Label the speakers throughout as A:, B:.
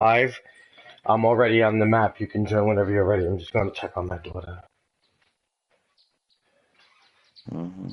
A: Live. I'm already on the map. You can join whenever you're ready. I'm just going to check on my daughter.
B: Mm-hmm.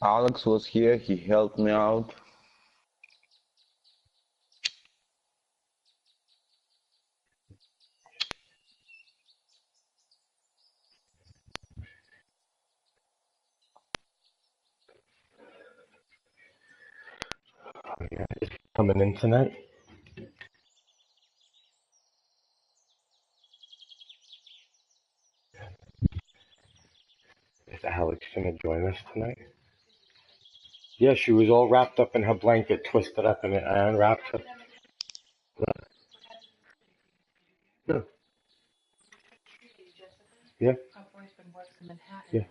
B: Alex was here. He helped me out.
A: Yeah, coming in tonight. Is Alex going to join us tonight? Yeah, she was all wrapped up in her blanket, twisted up in it. I unwrapped her. No. Yeah. Yeah.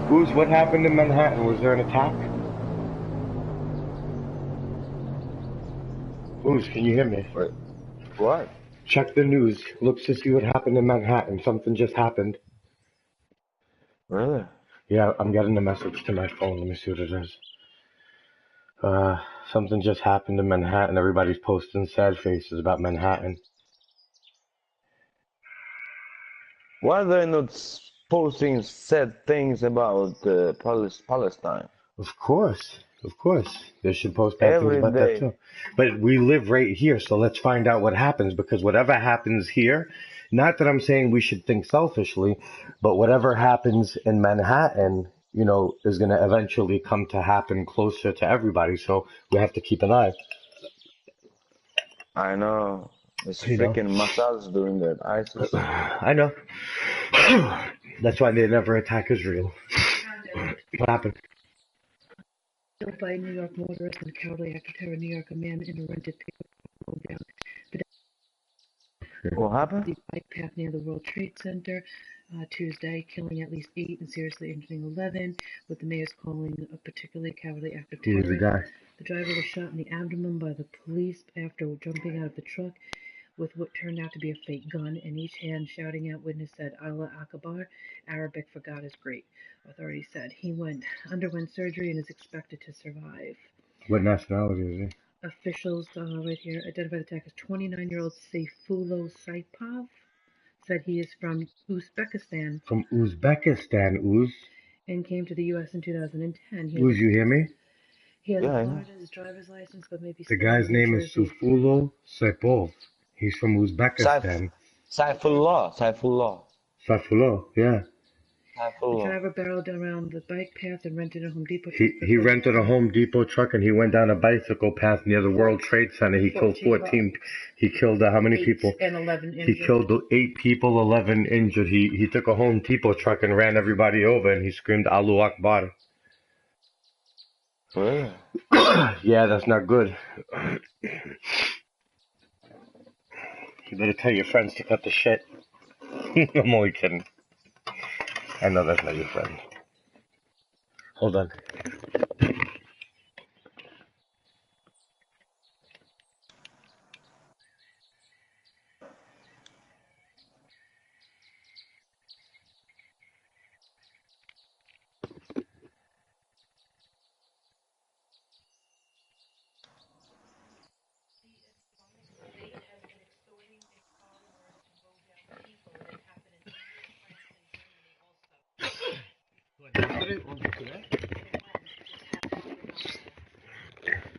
A: Who's what happened in Manhattan? Was there an attack? Who's? Can you hear me?
B: Wait, what?
A: Check the news. Look to see what happened in Manhattan. Something just happened.
B: Really?
A: Yeah, I'm getting a message to my phone. Let me see what it is. Uh, Something just happened in Manhattan. Everybody's posting sad faces about Manhattan.
B: Why are they not posting sad things about Palestine
A: Of course. Of course. They should post bad things
B: every
A: about that
B: day?
A: too. But we live right here, so let's find out what happens because whatever happens here, not that I'm saying we should think selfishly, but whatever happens in Manhattan, is going to eventually come to happen closer to everybody. So we have to keep an eye.
B: I know. It's
A: You know,
B: freaking Massad's doing that. ISIS.
A: I know. That's why they never attack Israel. What happened?
C: Killed by a New York motorist and a cowardly act of terror. New York, a man in a rented pickup rolled down
B: What happened?
C: the bike path near the World Trade Center Tuesday, killing at least 8 and seriously injuring 11, with the mayor's calling a particularly cowardly act of
A: Who was the
C: terror.
A: guy?
C: The driver was shot in the abdomen by the police after jumping out of the truck with what turned out to be a fake gun in each hand, shouting out. Witness said, Allah Akbar, Arabic for God is great. Authorities said he underwent surgery and is expected to survive.
A: What nationality is he?
C: Officials right here identified the attacker as 29-year-old Sayfullo Saipov. Said he is from Uzbekistan
A: From Uzbekistan, Uz.
C: and came to the U.S. in 2010.
A: Uz, you hear me?
C: He has
B: Yeah,
C: a
B: I know.
C: Florida's driver's license, but maybe
A: The
C: still
A: guy's
C: in New
A: name is
C: Jersey.
A: Sufulo Saipov. He's from
B: Saif,
A: Uzbekistan.
B: Saifullah.
A: Safulo, yeah.
C: The
B: Saifullah.
C: driver barreled around the bike path and rented a Home Depot truck
A: He
C: for
A: he rented a Home Depot truck and he went down a bicycle path near the World Trade Center. He killed 14. He killed how many
C: 8
A: people?
C: and 11
A: He
C: injured.
A: killed 8 people, 11 injured. He took a Home Depot truck and ran everybody over and he screamed Allahu Akbar.
B: Really?
A: Yeah, that's not good. You better tell your friends to cut the shit. I'm only kidding. I know that's not your friend. Hold on.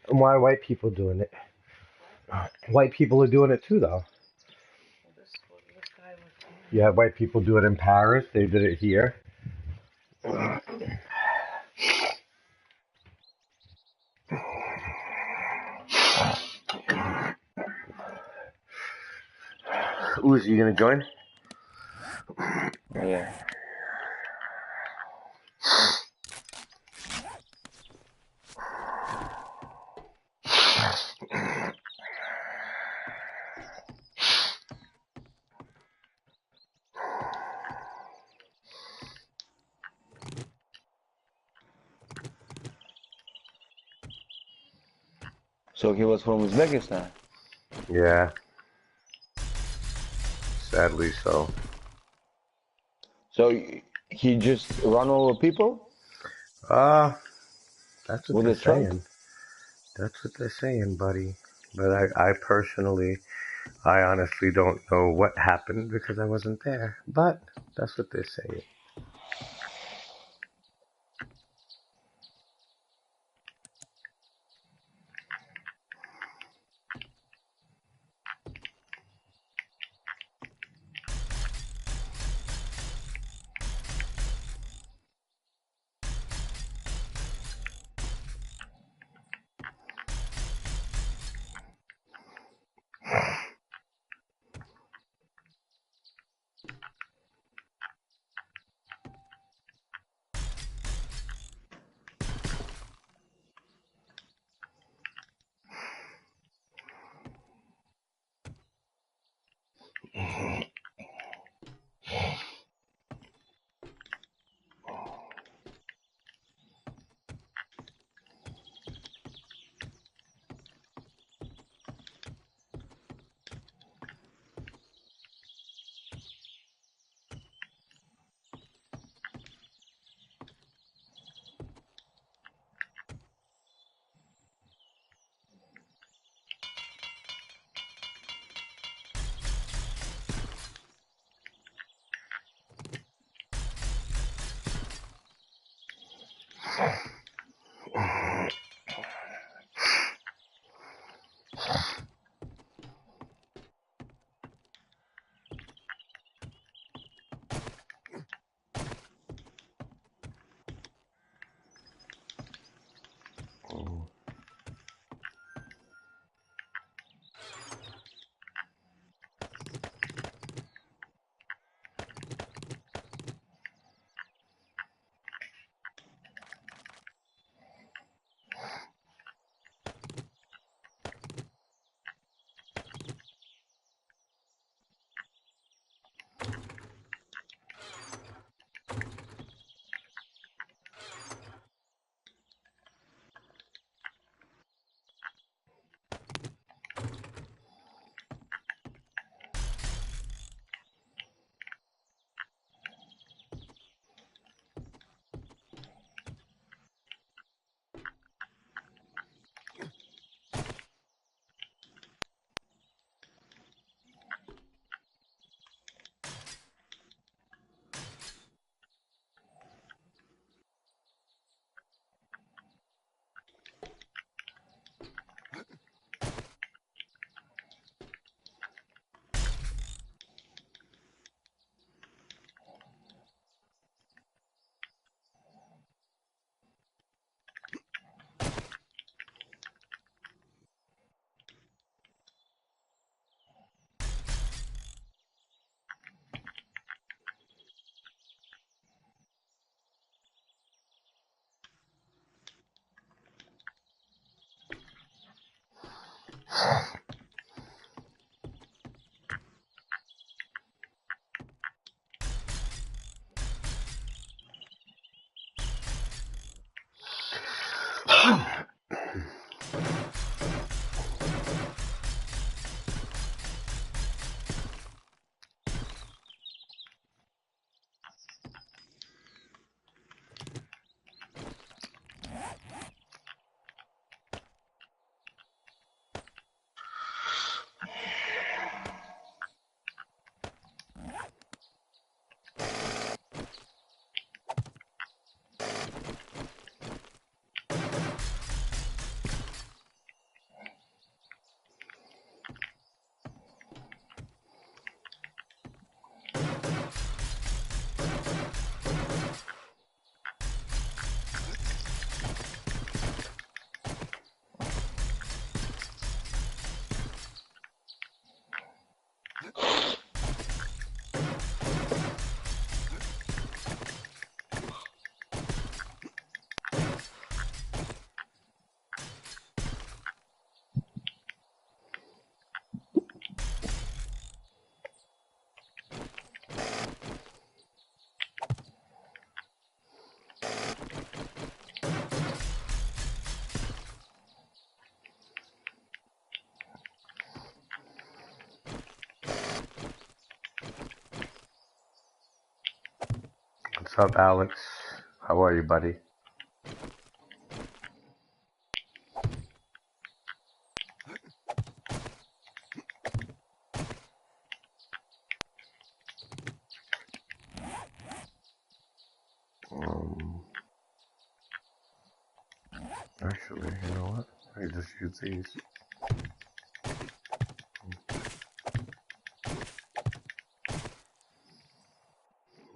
A: And why are white people doing it? White people are doing it too, though. You have white people do it in Paris. They did it here. Uzi, you gonna join?
B: Yeah. So he was from Uzbekistan.
A: Yeah, sadly so.
B: So he just run over people
A: Uh, that's what
B: with
A: they're
B: a truck.
A: saying. That's what they're saying, buddy. But I personally, I honestly don't know what happened because I wasn't there. But that's what they're saying. What's up, Alex? How are you, buddy? Actually, you know what? I can just use these.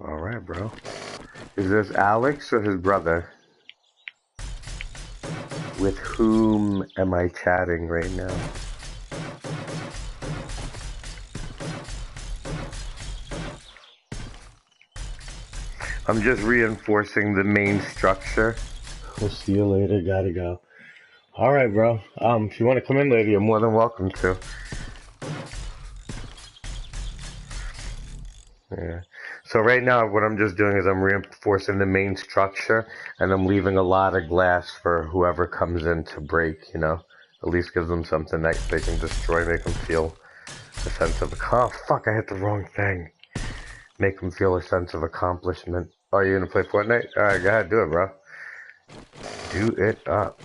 A: Alright, bro. Is this Alex or his brother? With whom am I chatting right now? I'm just reinforcing the main structure. We'll see you later. Gotta go. Alright, bro. If you want to come in later, you're more than welcome to. Yeah. So right now, what I'm just doing is I'm reinforcing the main structure, and I'm leaving a lot of glass for whoever comes in to break, you know? At least gives them something that they can destroy, make them feel a sense of, oh, fuck, I hit the wrong thing. Make them feel a sense of accomplishment. Oh, you gonna play Fortnite? Alright, go ahead, do it, bro. Do it up.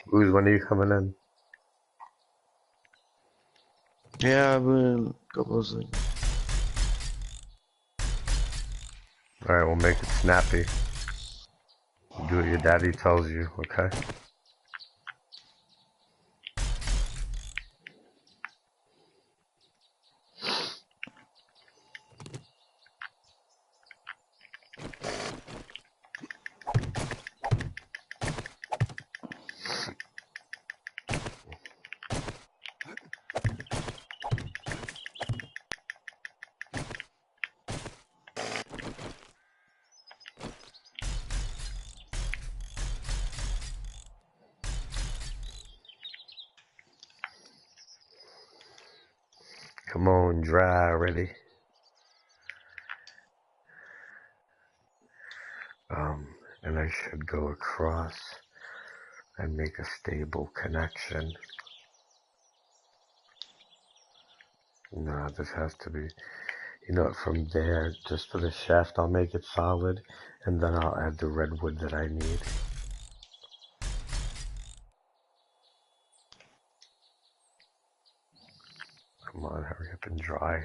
A: Who's when are you coming in?
D: Yeah, I've been a couple of seconds.
A: Alright, we'll make it snappy. Do what your daddy tells you, okay? Come on, dry already. And I should go across and make a stable connection. No, this has to be, you know, from there, just for the shaft, I'll make it solid, and then I'll add the redwood that I need. Come on, hurry up and dry.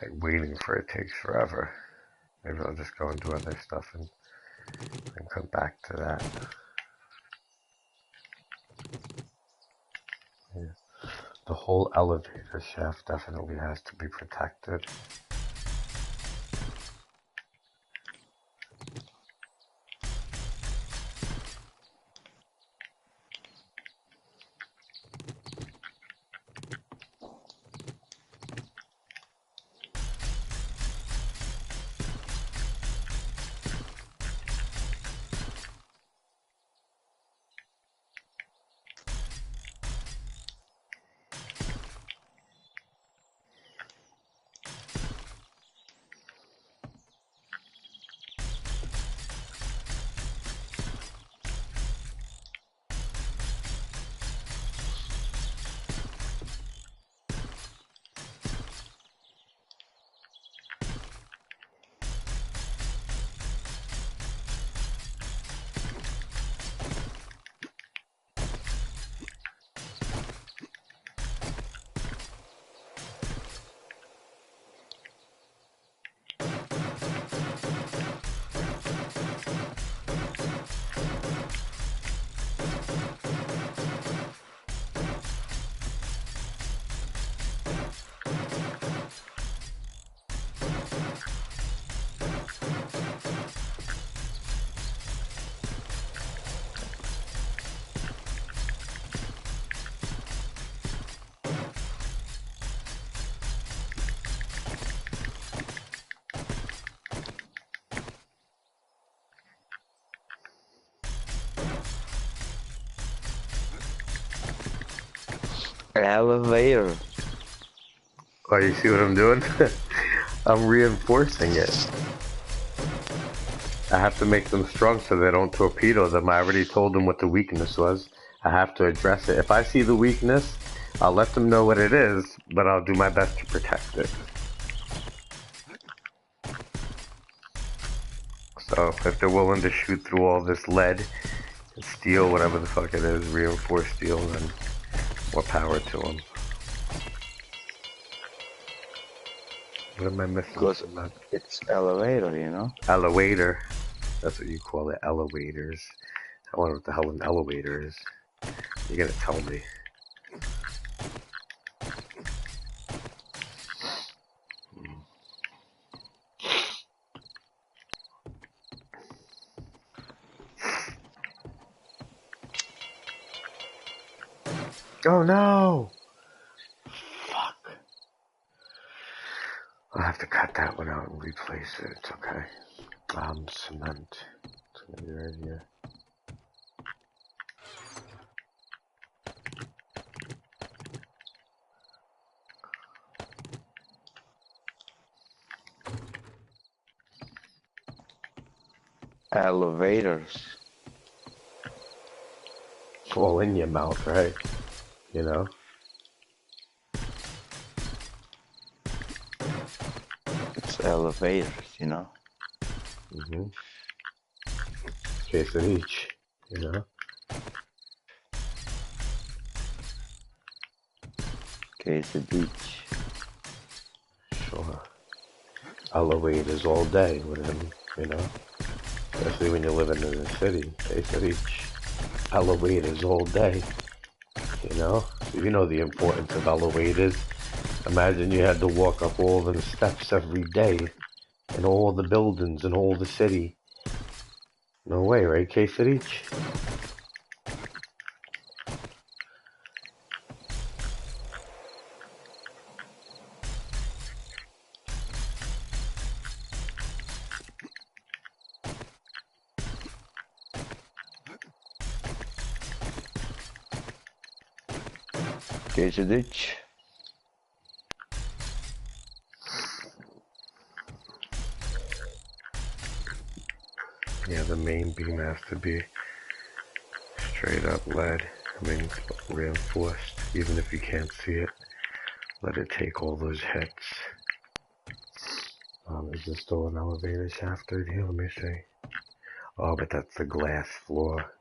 A: Like, waiting for it takes forever. Maybe I'll just go and do other stuff and come back to that. Yeah. The whole elevator shaft definitely has to be protected.
B: Elevator.
A: Oh, you see what I'm doing? I'm reinforcing it. I have to make them strong so they don't torpedo them. I already told them what the weakness was. I have to address it. If I see the weakness, I'll let them know what it is, but I'll do my best to protect it. So if they're willing to shoot through all this lead and steel, whatever the fuck it is, reinforced steel, then more power to them. What am I missing
B: Because
A: from that?
B: it's elevator, you know?
A: Elevator. That's what you call it, elevators. I wonder what the hell an elevator is. You're gonna tell me. Oh no! Fuck. I'll have to cut that one out and replace it. It's okay. Cement. It's gonna be right here.
B: Elevators.
A: All in your mouth, right? You know?
B: It's elevators, you know?
A: Mm-hmm. Case of each. You know?
B: Case of beach.
A: Sure. Elevators all day with him, you know? Especially when you're living in the city. Case of each. Elevators all day. You know? So you know the importance of elevators. Imagine you had to walk up all them steps every day in all the buildings in all the city. No way, right, K-City?
B: Case of ditch.
A: Yeah, the main beam has to be straight up lead. I mean, reinforced, even if you can't see it. Let it take all those hits. Is there still an elevator shaft right here? Let me see. Oh, but that's the glass floor.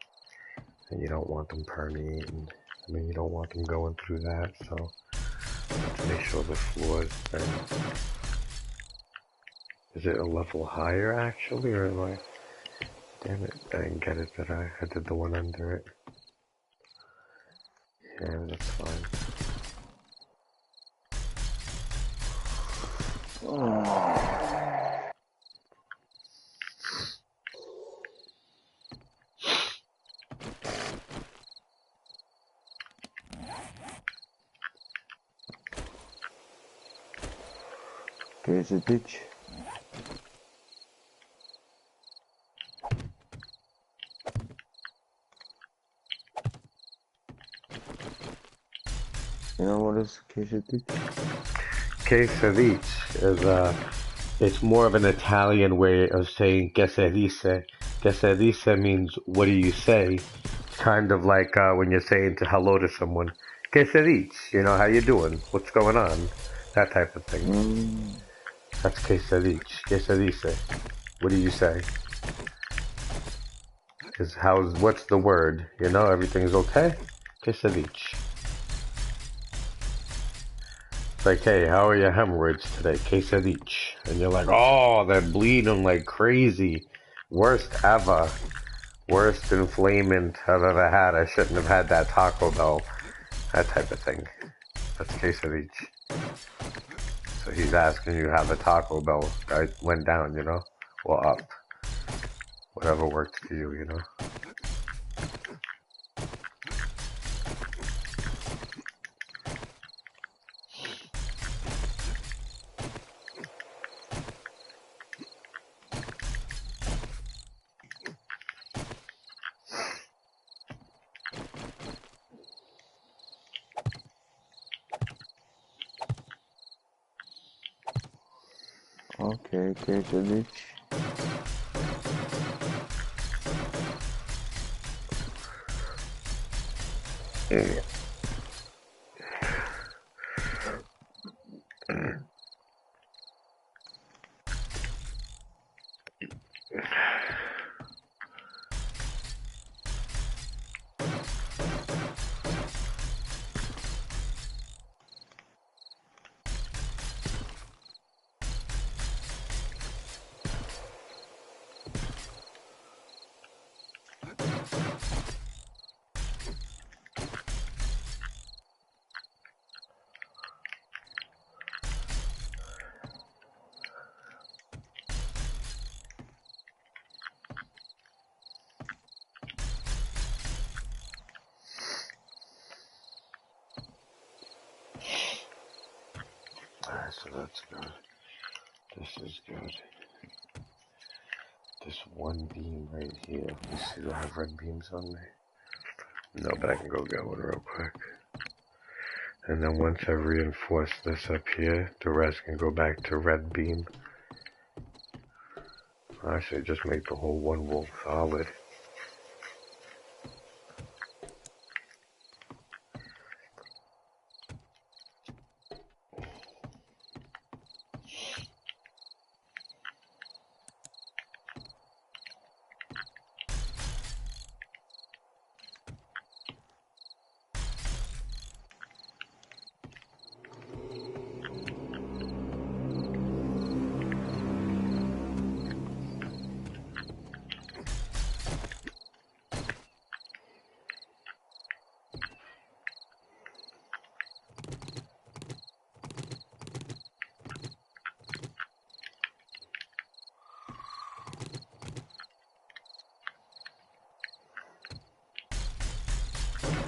A: And you don't want them permeating. I mean, you don't want them going through that, so let's make sure the floor is thin. Is it a level higher, actually, or am I... Damn it, I didn't get it, did I? I did the one under it. Yeah, that's fine.
B: Case of ditch. You know what is case of ditch?
A: Quesadich is it's more of an Italian way of saying que se dice. Que se dice means what do you say? Kind of like when you're saying to hello to someone. Que se dice? You know, how you doing? What's going on? That type of thing.
B: Mm.
A: That's que se dice. Que se dice? What do you say? What's the word? You know, everything's okay? Que se dice? It's like, hey, how are your hemorrhoids today? Case of each. And you're like, oh, they're bleeding like crazy. Worst ever. Worst inflamment I've ever had. I shouldn't have had that Taco Bell. That type of thing. That's case of each. So he's asking you how the Taco Bell went down, you know? Or up. Whatever worked for you, you know?
B: Okay, case of ditch.
A: Alright, so that's good. This is good. This one beam right here. Let's see, do I have red beams on me? No, but I can go get one real quick. And then once I reinforce this up here, the rest can go back to red beam. Actually, just make the whole one wall solid.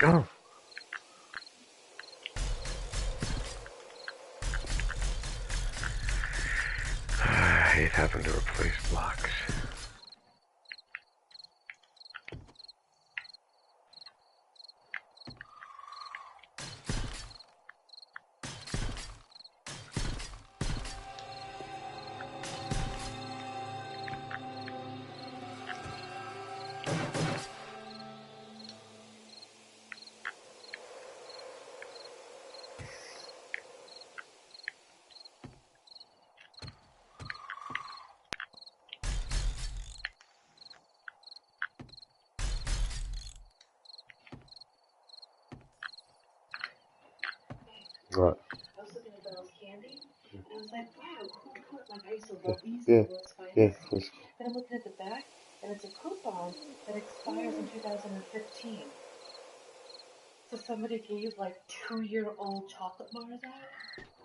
A: Oh! I hate having to replace blocks. What?
C: I was looking at Bell's candy, and I was like, wow, who put, like, I used to
A: Yeah,
C: love these
A: yeah,
C: in World's
A: yeah.
C: Finest. Then I'm looking at the back, and it's a coupon that expires in 2015. So somebody gave, like, 2-year-old chocolate bars out?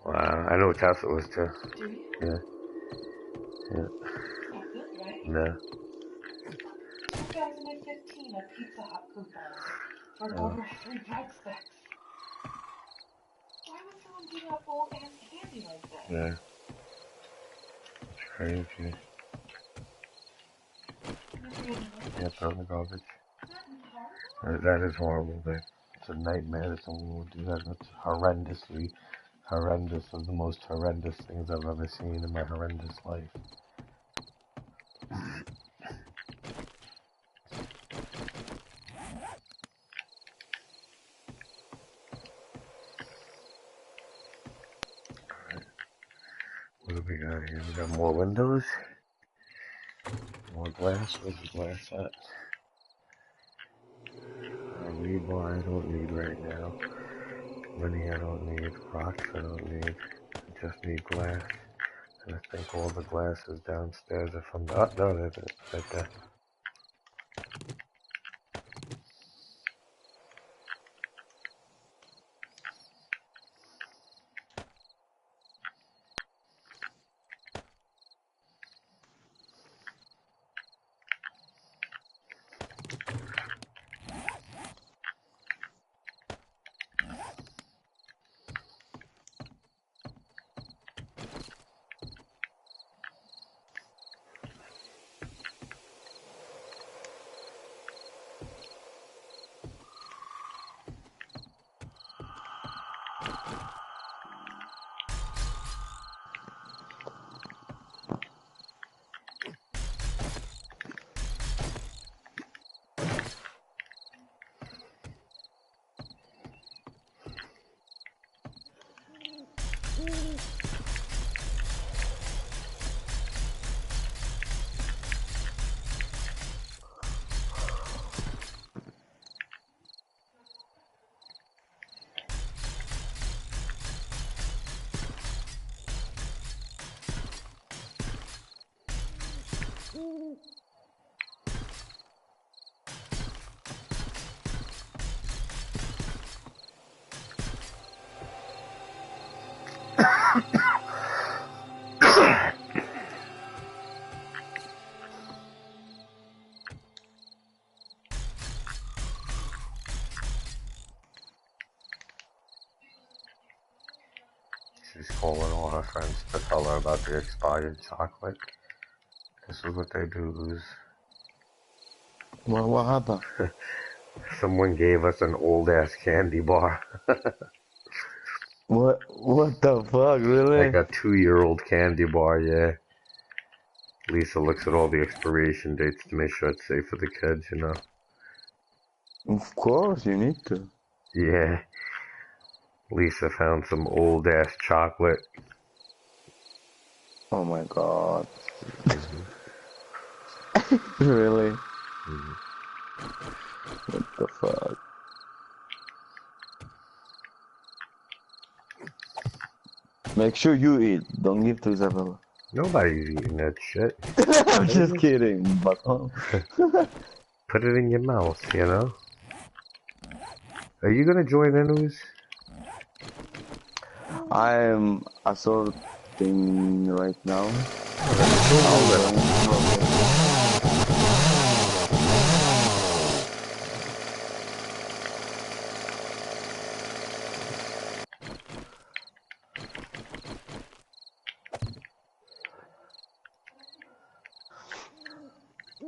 A: Wow, I know what house it was too.
C: Do you?
A: Yeah, yeah.
C: It's not good, right?
A: No.
C: 2015, a Pizza Hut coupon for an
A: Oh,
C: order of 3 breadsticks. Why would someone give out old-ass candy like that?
A: yeah. It's crazy.
C: Never in
A: Yeah,
C: garbage.
A: throw in the garbage.
C: Isn't that horrible?
A: That is horrible, but it's a nightmare that someone would do that. That's horrendously horrendous. Of the most horrendous things I've ever seen in my horrendous life. What do we got here? We got more windows, more glass. Where's the glass at? Rebar I don't need right now. Money I don't need. Rocks I don't need. I just need glass. And I think all the glasses downstairs are from the... Oh, no, there's it. Right there. She's calling all her friends to tell her about the expired chocolate. This is what they do.
B: What happened?
A: Someone gave us an old ass candy bar.
B: What the fuck,
A: Like
B: really?
A: a 2-year-old candy bar, yeah. Lisa looks at all the expiration dates to make sure it's safe for the kids, you know.
B: Of course, you need to.
A: Yeah. Lisa found some old ass chocolate.
B: Oh my god.
A: Mm-hmm.
B: Really?
A: Mm-hmm.
B: What the fuck? Make sure you eat. Don't give to Isabella.
A: Nobody's eating that shit.
B: I'm just kidding, but
A: Put it in your mouth, you know? Are you gonna join Enemies?
B: I'm assorting right now.
A: I'll
B: I'll
A: let
B: join probably.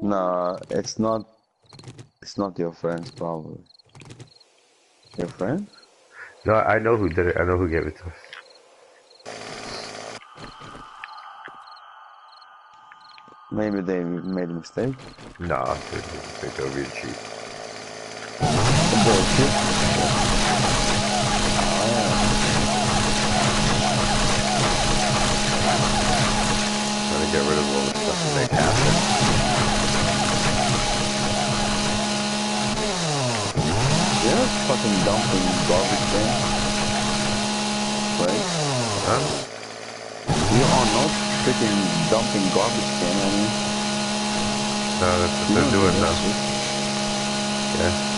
B: Nah, it's not. It's not your friends, probably. Your friend?
A: No, I know who did it. I know who gave it to us.
B: Maybe they made a mistake.
A: Nah, they think they'll be cheap.
B: Bullshit.
A: Trying to get rid of all the stuff and make happen.
B: Yeah, fucking dumping garbage can, right?
A: Huh?
B: You are not freaking dumping garbage can, I mean.
A: No, that's what
B: You
A: they're
B: don't do
A: doing
B: that
A: now.
B: shit.
A: Yeah.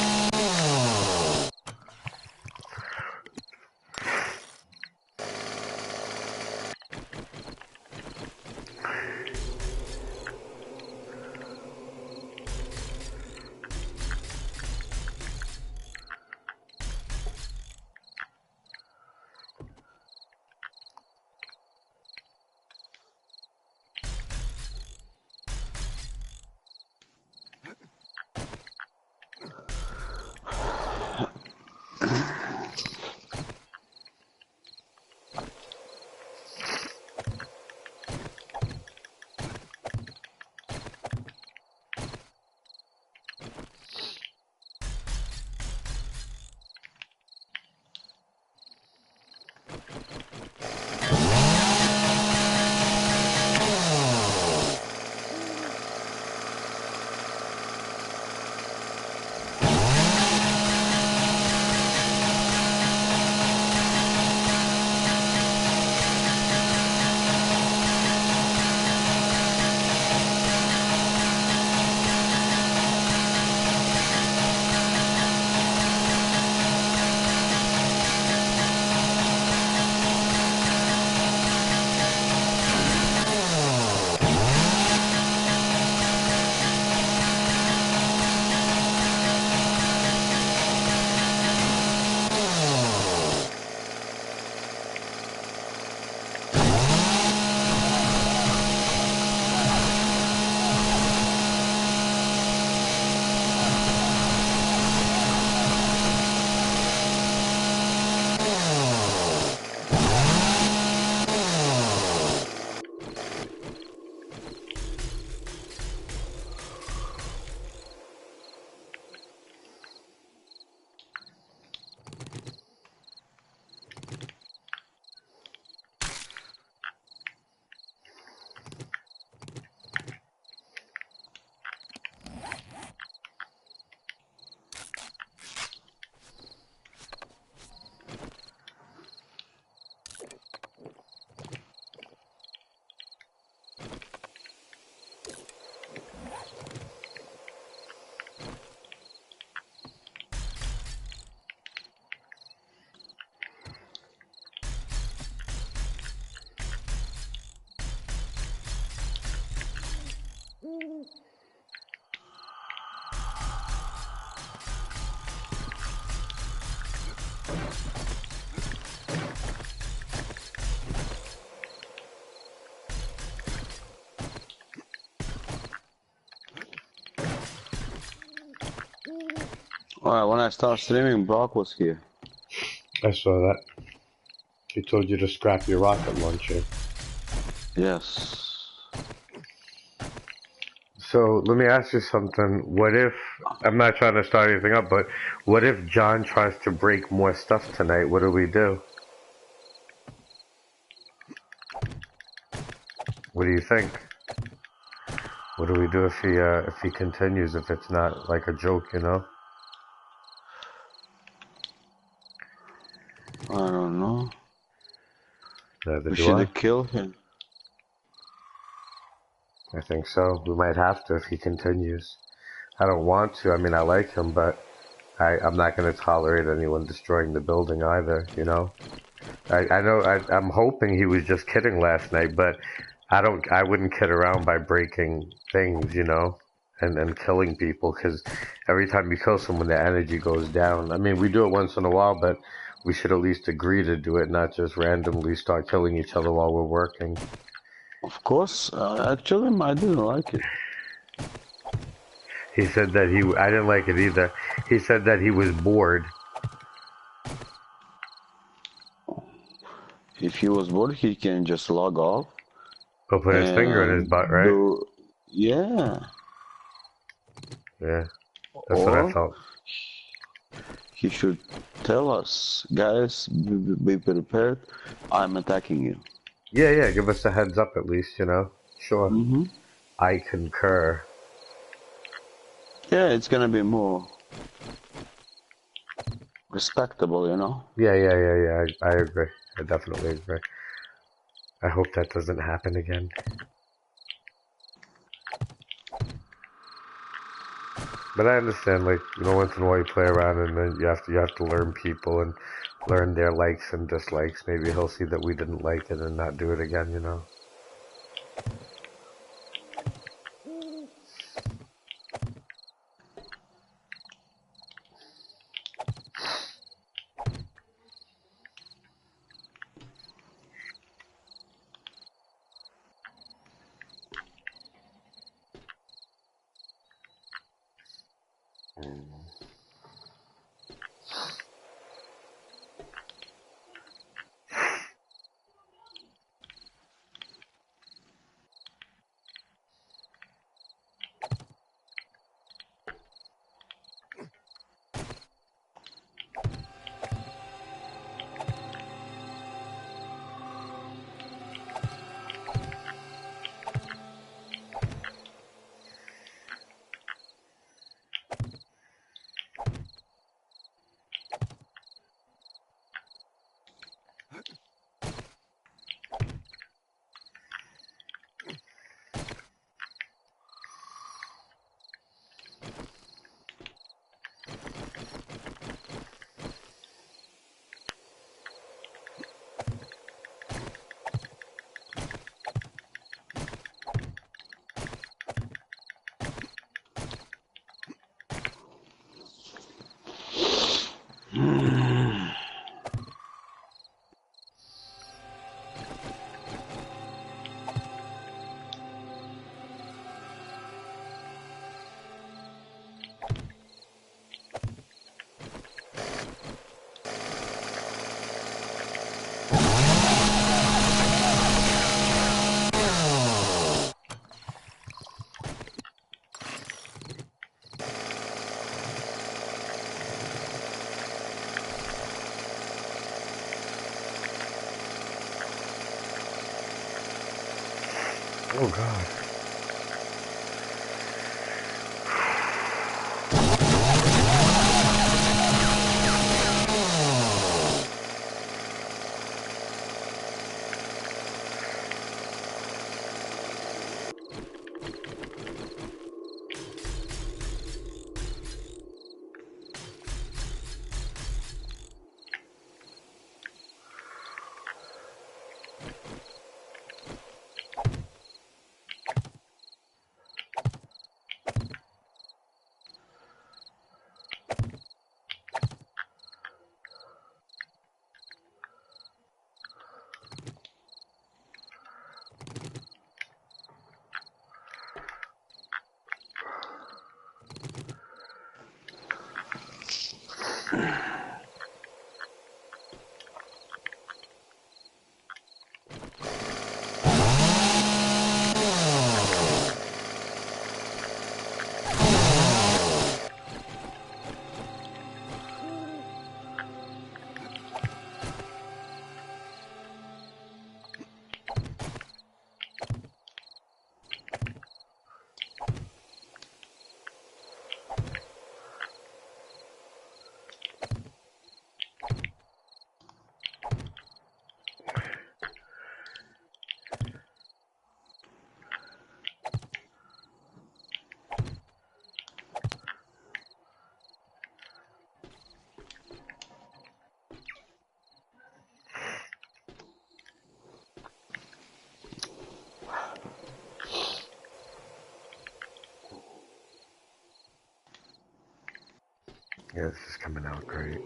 B: Alright, when I started streaming, Brock was here.
A: I saw that. He told you to scrap your rocket launcher.
B: Yes.
A: So let me ask you something. What if, I'm not trying to start anything up, but what if John tries to break more stuff tonight? What do we do? What do you think? What do we do if he continues, if it's not like a joke, you know?
B: I don't know.
A: Neither
B: We
A: do I.
B: should kill him.
A: I think so. We might have to if he continues. I don't want to. I mean, I like him, but I'm not going to tolerate anyone destroying the building either, you know? I know, I'm hoping he was just kidding last night, but I wouldn't kid around by breaking things, you know? And killing people, because every time you kill someone, the energy goes down. I mean, we do it once in a while, but we should at least agree to do it, not just randomly start killing each other while we're working.
B: Of course, actually, I didn't like it.
A: He said that I didn't like it either. He said that he was bored.
B: If he was bored, he can just log off
A: He'll put his finger in his
B: and
A: butt, right?
B: do, yeah.
A: Yeah, that's what I
B: Or
A: thought.
B: he should tell us, guys, be prepared. I'm attacking you.
A: Yeah, give us a heads up at least, you know? Sure.
B: Mm-hmm.
A: I concur.
B: Yeah, it's gonna be more respectable, you know?
A: Yeah. I agree. I definitely agree. I hope that doesn't happen again. But I understand, like, you know, once in a while you play around and then you have to learn people and learn their likes and dislikes. Maybe he'll see that we didn't like it and not do it again, you know? Oh, God. Yeah, this is coming out great.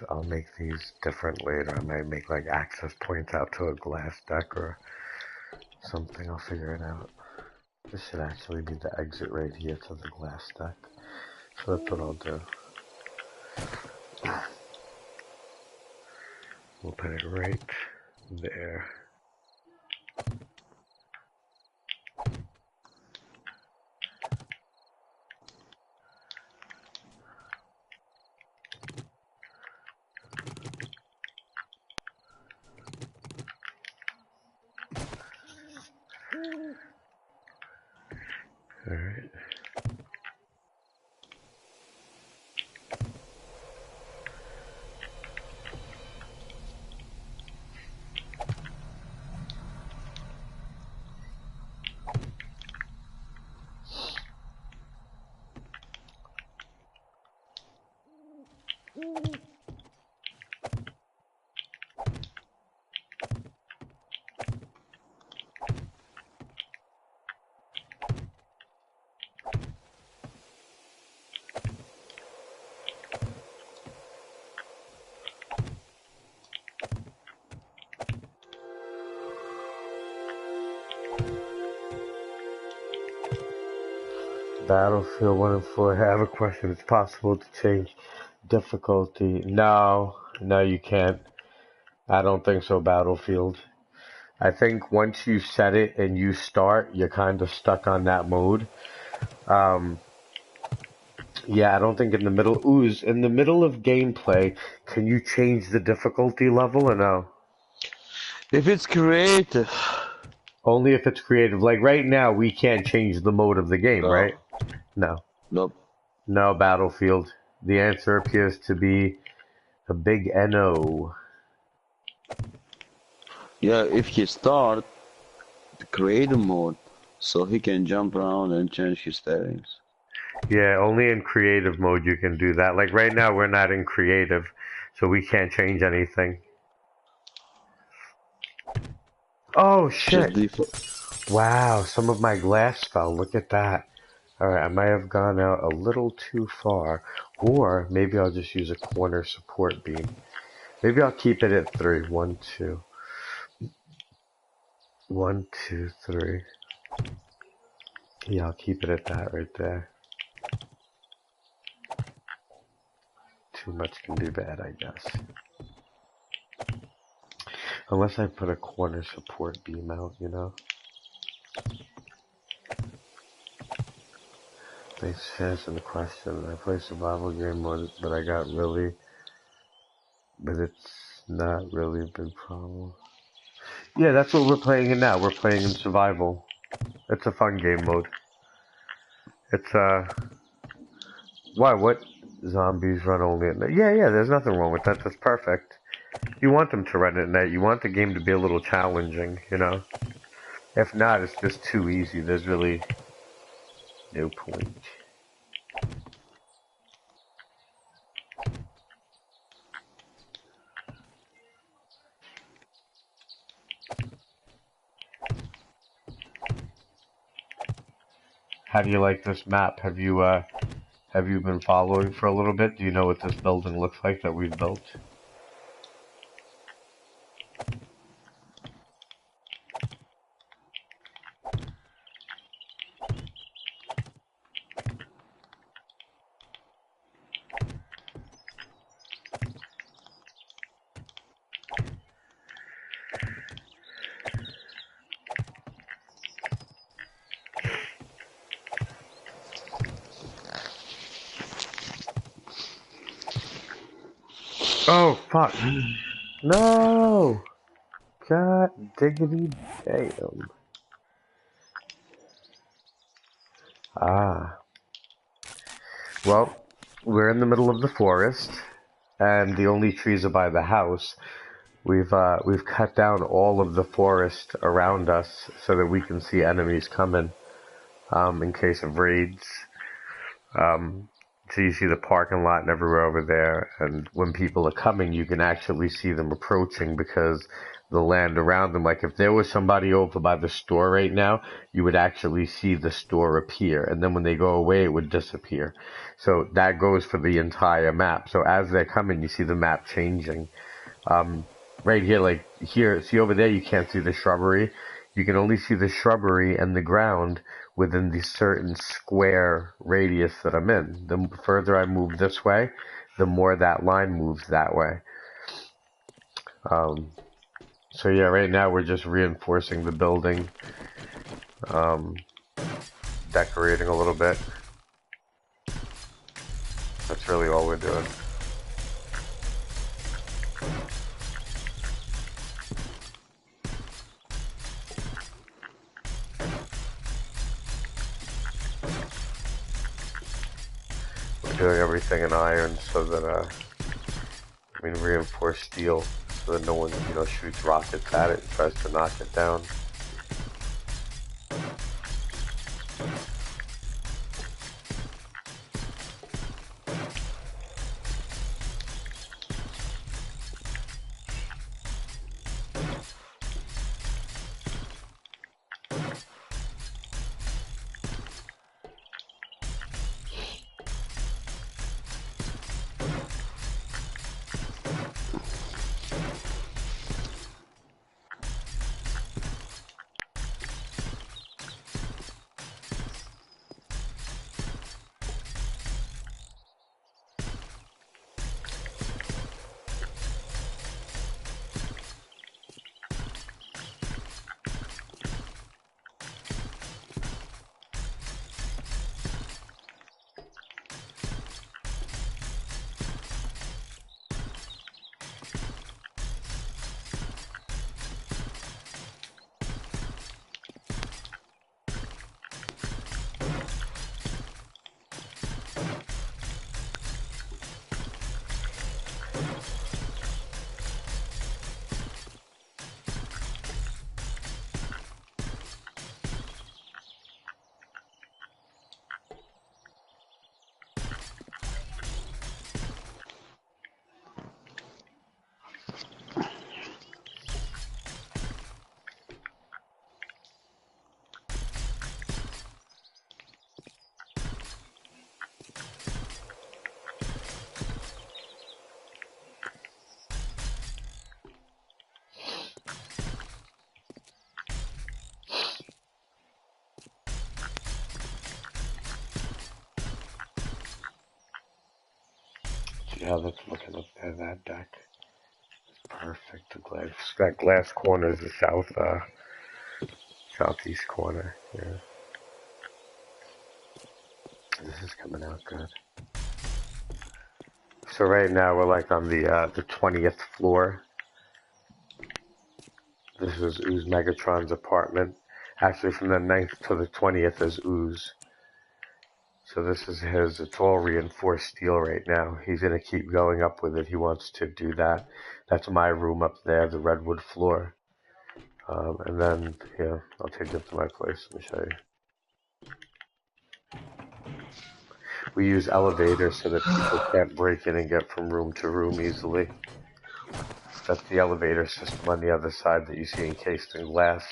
A: I'll make these different later. I might make like access points out to a glass deck or something. I'll figure it out. This should actually be the exit right here to the glass deck. So that's what I'll do. We'll put it right there. Alright. Battlefield 1 and 4. I have a question. It's possible to change difficulty. No, you can't. I don't think so, Battlefield. I think once you set it and you start, you're kind of stuck on that mode. Yeah, I don't think in the middle. Ooze, in the middle of gameplay, can you change the difficulty level or no?
B: If it's creative.
A: Only if it's creative. Like right now, we can't change the mode of the game,
B: No.
A: right? No.
B: Nope.
A: No, Battlefield. The answer appears to be a big NO.
B: Yeah, if he start the creative mode, so he can jump around and change his settings.
A: Yeah, only in creative mode you can do that. Like right now, we're not in creative, so we can't change anything. Oh,
B: Just
A: shit.
B: default.
A: Wow, some of my glass fell. Look at that. Alright, I might have gone out a little too far. Or maybe I'll just use a corner support beam. Maybe I'll keep it at 3. 1, 2. 1, 2, 3. Yeah, I'll keep it at that right there. Too much can be bad, I guess. Unless I put a corner support beam out, you know? Thanks for answering the question. I play survival game mode, but it's not really a big problem. Yeah, that's what we're playing in now. We're playing in survival. It's a fun game mode. It's, why, what? Zombies run only at night. Yeah, there's nothing wrong with that. That's perfect. You want them to run at night. You want the game to be a little challenging, you know? If not, it's just too easy. There's really no point. How do you like this map? Have you been following for a little bit? Do you know what this building looks like that we've built? Oh, fuck. No! God diggity damn. Ah. Well, we're in the middle of the forest, and the only trees are by the house. We've cut down all of the forest around us so that we can see enemies coming, in case of raids. So you see the parking lot and everywhere over there, and when people are coming, you can actually see them approaching because the land around them, like if there was somebody over by the store right now, you would actually see the store appear, and then when they go away, it would disappear. So that goes for the entire map. So as they're coming, you see the map changing. Right here, like here, see over there, you can't see the shrubbery. You can only see the shrubbery and the ground within the certain square radius that I'm in. The further I move this way, the more that line moves that way. Um, so yeah, right now we're just reinforcing the building, um, decorating a little bit. That's really all we're doing. We're doing everything in iron so that, reinforced steel so that no one, shoots rockets at it and tries to knock it down. See how that's looking up there, that deck? Perfect. That glass corner is the southeast corner. Yeah. This is coming out good. So right now we're like on the 20th floor. This is Ooze Megatron's apartment. Actually, from the 9th to the 20th is Ooze. So this is his. It's all reinforced steel right now. He's gonna keep going up with it. He wants to do that. That's my room up there, the redwood floor. And then, yeah, I'll take you up to my place. Let me show you. We use elevators so that people can't break in and get from room to room easily. That's the elevator system on the other side that you see encased in glass.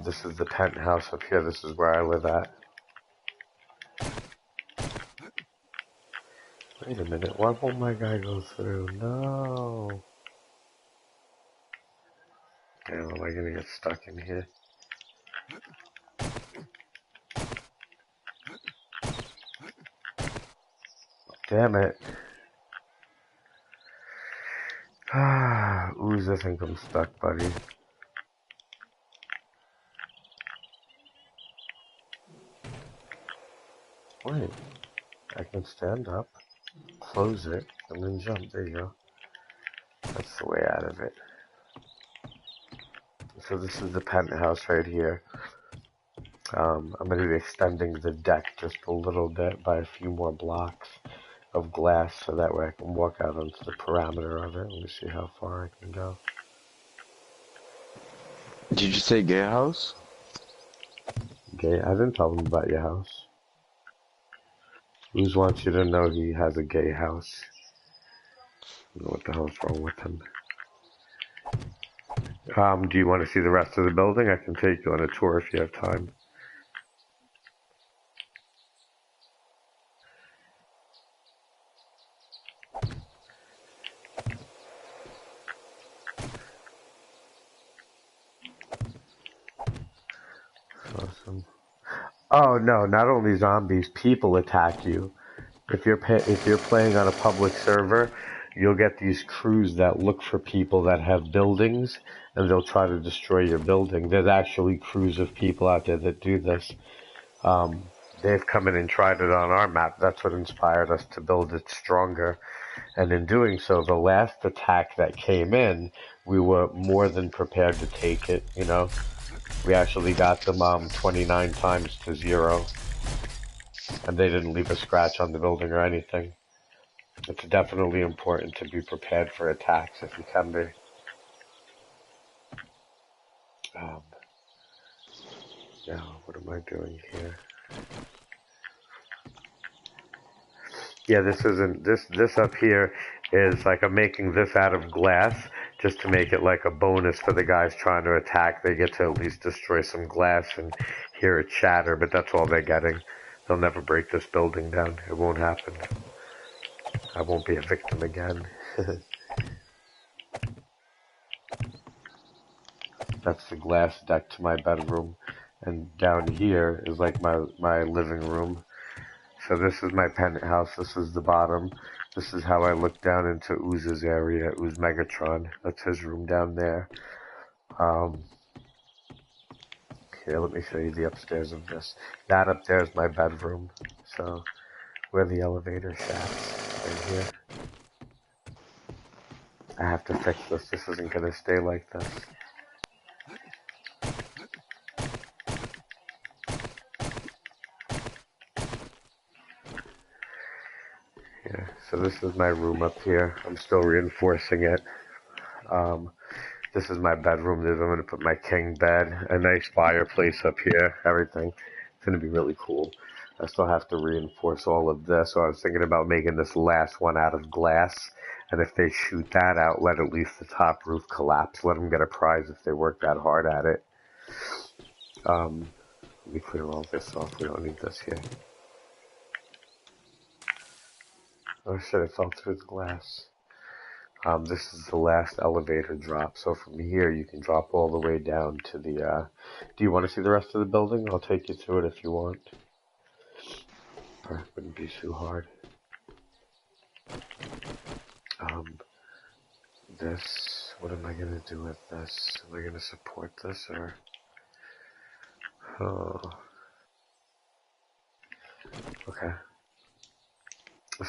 A: This is the penthouse up here. This is where I live at. Wait a minute. Why won't my guy go through? No. Damn, am I gonna get stuck in here? Damn it. Ooze, I think I'm stuck, buddy. Wait. I can stand up, close it, and then jump. There you go. That's the way out of it. So this is the penthouse right here. I'm going to be extending the deck just a little bit by a few more blocks of glass so that way I can walk out onto the perimeter of it. Let me see how far I can go.
B: Did you say gay house?
A: Okay, I didn't tell them about your house. Ooze wants you to know he has a gay house. I don't know what the hell's wrong with him. Do you want to see the rest of the building? I can take you on a tour if you have time. Awesome. Oh no, not only zombies, people attack you. If you're playing on a public server, you'll get these crews that look for people that have buildings, and they'll try to destroy your building. There's actually crews of people out there that do this. They've come in and tried it on our map. That's what inspired us to build it stronger. And in doing so, the last attack that came in, we were more than prepared to take it, you know. We actually got them 29 times to 0. And they didn't leave a scratch on the building or anything. It's definitely important to be prepared for attacks if you can be. Now, what am I doing here? Yeah, this up here is like I'm making this out of glass just to make it like a bonus for the guys trying to attack. They get to at least destroy some glass and hear it shatter, but that's all they're getting. They'll never break this building down. It won't happen. I won't be a victim again. That's the glass deck to my bedroom. And down here is like my living room. So this is my penthouse. This is the bottom. This is how I look down into Ooze's area, Ooze Megatron. That's his room down there. Here, let me show you the upstairs of this. That up there is my bedroom. So, where the elevator shafts, right here. I have to fix this. This isn't going to stay like this. Yeah, so this is my room up here. I'm still reinforcing it. This is my bedroom. I'm going to put my king bed, a nice fireplace up here, everything. It's going to be really cool. I still have to reinforce all of this, so I was thinking about making this last one out of glass. And if they shoot that out, let at least the top roof collapse. Let them get a prize if they work that hard at it. Let me clear all this off. We don't need this here. Oh shit, it fell through the glass. This is the last elevator drop, so from here you can drop all the way down to the, do you want to see the rest of the building? I'll take you through it if you want. Or it wouldn't be too hard. This, what am I going to do with this? Am I going to support this, or? Oh. Okay.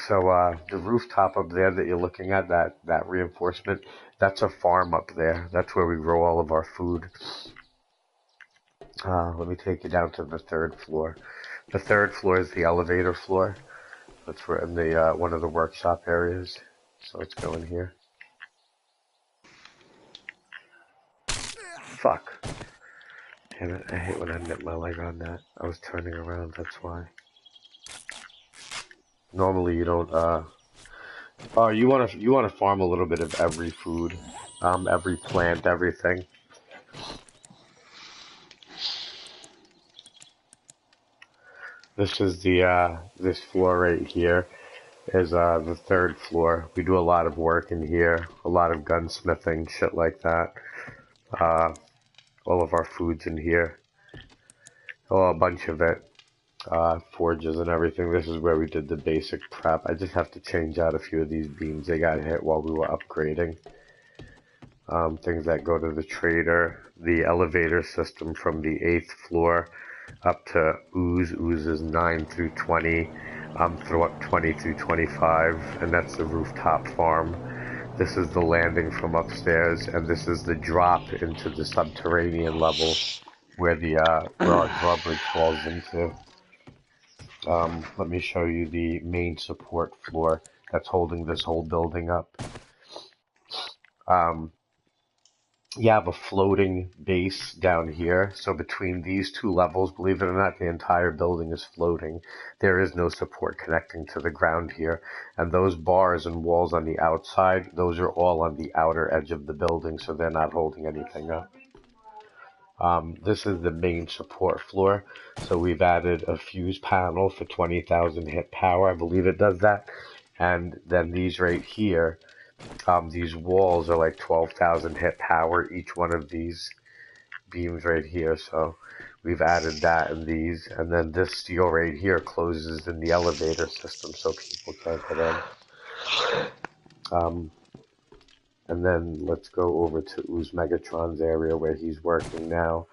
A: So, the rooftop up there that you're looking at, that reinforcement, that's a farm up there. That's where we grow all of our food. Let me take you down to the 3rd floor. The 3rd floor is the elevator floor. That's where in the, one of the workshop areas. So let's go in here. Fuck. Damn it, I hate when I nip my leg on that. I was turning around, that's why. Normally you don't, oh, you wanna farm a little bit of every food. Every plant, everything. This is the, this floor right here is, the 3rd floor. We do a lot of work in here. A lot of gunsmithing, shit like that. All of our food's in here. Oh, a bunch of it. Forges and everything. This is where we did the basic prep. I just have to change out a few of these beams. They got hit while we were upgrading. Things that go to the trader. The elevator system from the 8th floor up to Ooze. Ooze is 9 through 20. Throw up 20 through 25. And that's the rooftop farm. This is the landing from upstairs. And this is the drop into the subterranean level where the where our drawbridge falls into. Let me show you the main support floor that's holding this whole building up. you have a floating base down here. So between these two levels, believe it or not, the entire building is floating. There is no support connecting to the ground here. And those bars and walls on the outside, those are all on the outer edge of the building, so they're not holding anything up. This is the main support floor. So we've added a fuse panel for 20,000 hit power. I believe it does that. And then these right here, these walls are like 12,000 hit power, each one of these beams right here. So we've added that in these. And then this steel right here closes in the elevator system so people can't get in. And then let's go over to Ooze Megatron's area where he's working now.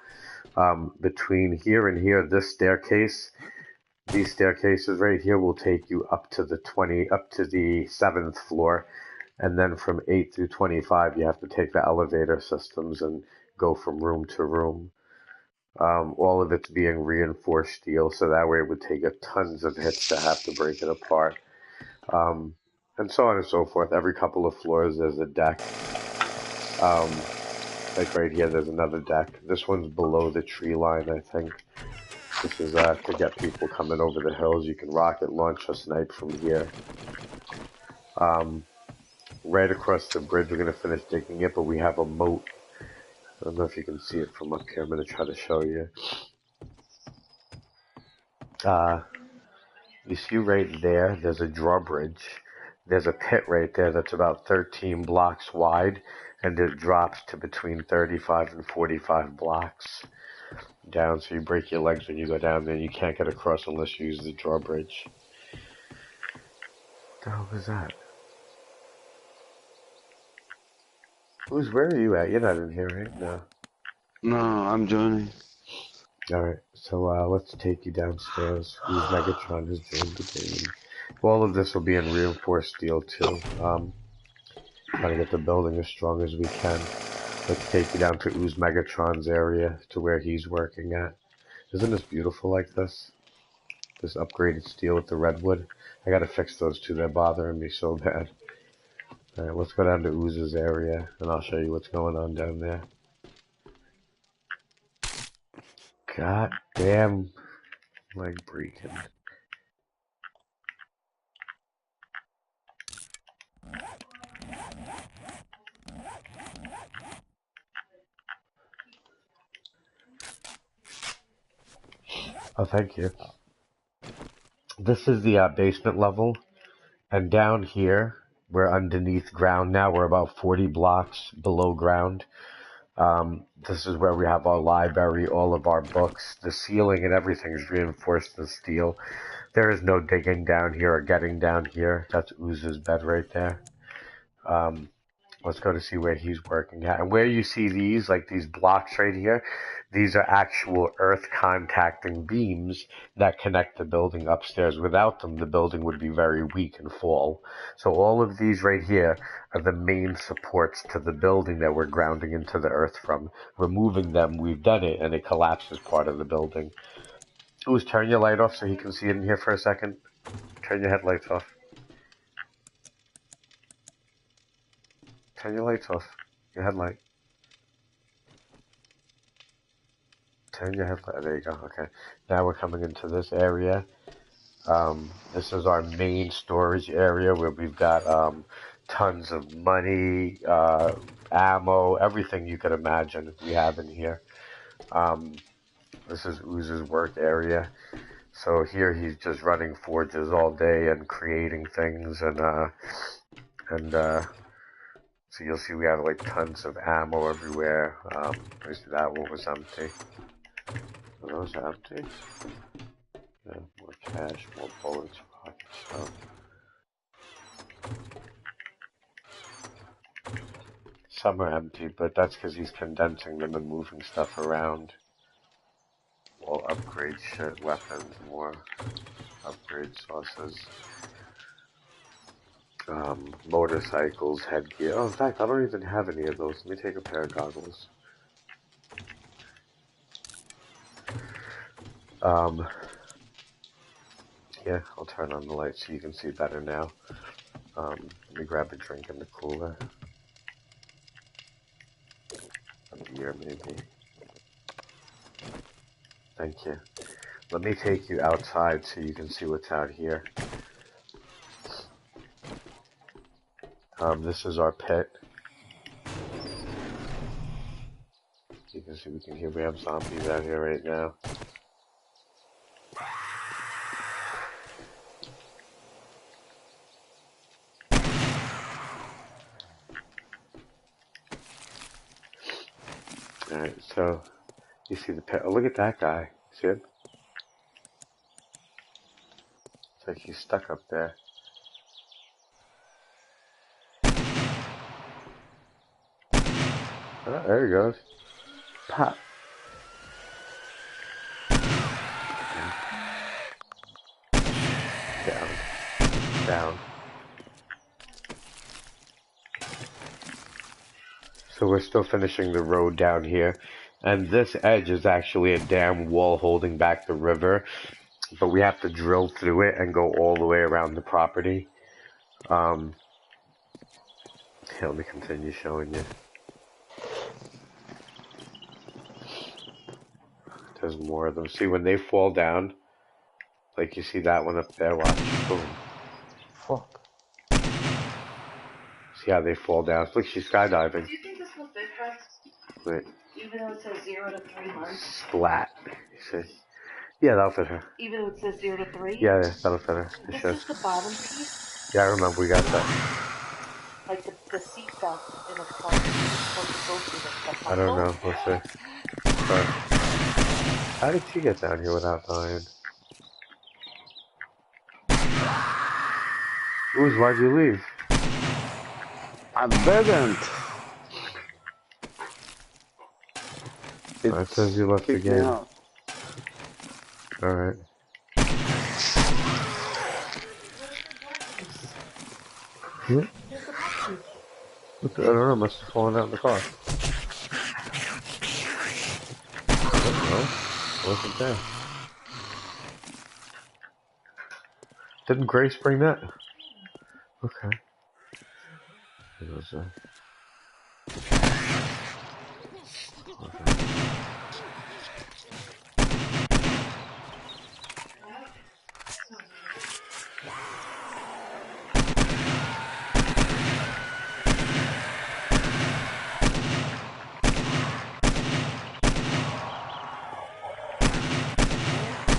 A: Between here and here, this staircase, these staircases right here will take you up to the 7th floor. And then from 8 through 25, you have to take the elevator systems and go from room to room. All of it's being reinforced steel, so that way it would take a tons of hits to have to break it apart. And so on and so forth. Every couple of floors there's a deck. Like right here, there's another deck. This one's below the tree line, I think. This is to get people coming over the hills. You can rocket launch a snipe from here. Right across the bridge, we're going to finish digging it, but we have a moat. I don't know if you can see it from up here. I'm going to try to show you. You see right there, there's a drawbridge. There's a pit right there that's about 13 blocks wide, and it drops to between 35 and 45 blocks down, so you break your legs when you go down there. You can't get across unless you use the drawbridge. What the hell was that? Where are you at? You're not in here, right? No.
B: No, I'm joining.
A: Alright, so let's take you downstairs. Who's Megatron has joined the game. All of this will be in reinforced steel too. Trying to get the building as strong as we can. Let's take you down to Ooze Megatron's area, to where he's working at. Isn't this beautiful like this? This upgraded steel with the redwood. I gotta fix those two, they're bothering me so bad. Alright, let's go down to Ooze's area, and I'll show you what's going on down there. God damn, leg breaking. Oh, thank you. This is the basement level, and down here, we're underneath ground now. We're about 40 blocks below ground. This is where we have our library, all of our books. The ceiling and everything is reinforced in steel. There is no digging down here or getting down here. That's Ooze's bed right there. Let's go to see where he's working at. And where you see these, like these blocks right here, these are actual earth contacting beams that connect the building upstairs. Without them, the building would be very weak and fall. So all of these right here are the main supports to the building that we're grounding into the earth from. Removing them, we've done it, and it collapses part of the building. Ooze, turn your light off so he can see it in here for a second. Turn your headlights off. Turn your lights off. Your headlight. Turn your headlight. There you go. Okay. Now we're coming into this area. This is our main storage area where we've got tons of money, ammo, everything you could imagine we have in here. This is Ooze's work area. So here he's just running forges all day and creating things, and so you'll see we have like tons of ammo everywhere. That one was empty. Are those empty? Yeah, more cash, more bullets, rockets, Some are empty, but that's because he's condensing them and moving stuff around. We'll upgrade shit, weapons, more upgrade sources. Motorcycles, headgear. Oh, in fact, I don't even have any of those. Let me take a pair of goggles. Yeah, I'll turn on the light so you can see better now. Let me grab a drink in the cooler. here, maybe. Thank you. Let me take you outside so you can see what's out here. This is our pit. You can see we have zombies out here right now. Alright, so you see the pit. Oh, look at that guy. See him? It's like he's stuck up there. Oh, there he goes. Pop. Down. Down. So we're still finishing the road down here. And this edge is actually a dam wall holding back the river. But we have to drill through it and go all the way around the property. Here, let me continue showing you. There's more of them. See, when they fall down, like you see that one up there, watch. Boom.
B: Fuck.
A: See how they fall down? Look, she's skydiving.
C: Do you think this will fit her?
A: Wait.
C: Even though it says 0 to 3 months?
A: Splat. You see? Yeah, that'll fit her.
C: Even though it says 0 to 3?
A: Yeah, that'll fit her. It
C: This
A: should.
C: is the bottom piece?
A: Yeah, I remember we got that.
C: Like the seat belt in a car is supposed to go through the
A: I don't
C: buckle?
A: know. We'll see. But how did she get down here without dying? Ooze, why'd you leave?
B: I didn't.
A: It says you left the
B: kicked me
A: game.
B: out.
A: Alright. Hmm? I don't know, must have fallen out in the car. I don't know. Wasn't there. Didn't Grace bring that? Okay. It was, okay.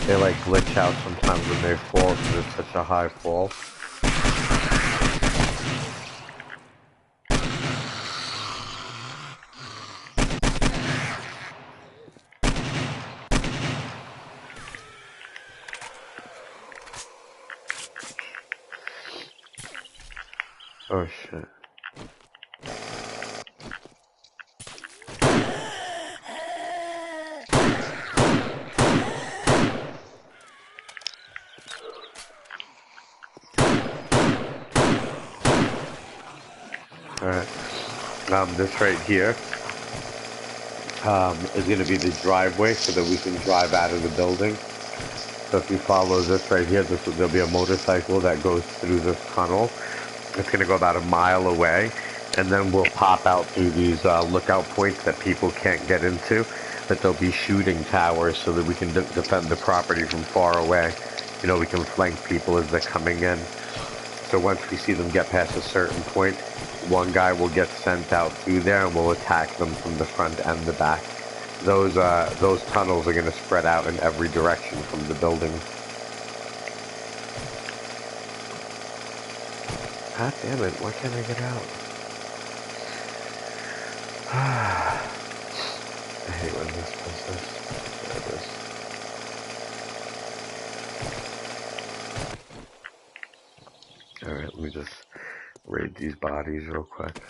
A: They like glitch out sometimes when they fall because it's such a high fall. Oh shit. Alright. This right here is going to be the driveway so that we can drive out of the building. So if you follow this right here, there'll be a motorcycle that goes through this tunnel. It's going to go about a mile away, and then we'll pop out through these lookout points that people can't get into. But there'll be shooting towers so that we can defend the property from far away. You know, we can flank people as they're coming in. So once we see them get past a certain point, one guy will get sent out through there and we'll attack them from the front and the back. Those tunnels are going to spread out in every direction from the building. God damn it, why can't I get out? I hate when this does this. There it is. Alright, let me just raid these bodies real quick.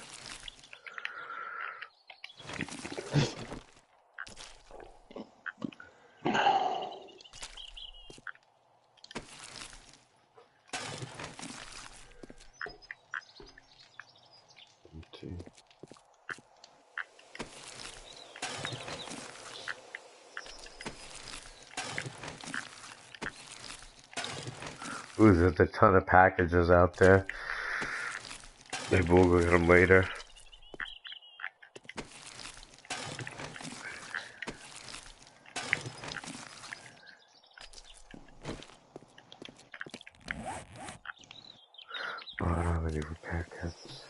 A: Ooh, there's a ton of packages out there. Maybe we'll go get them later. any repair kits?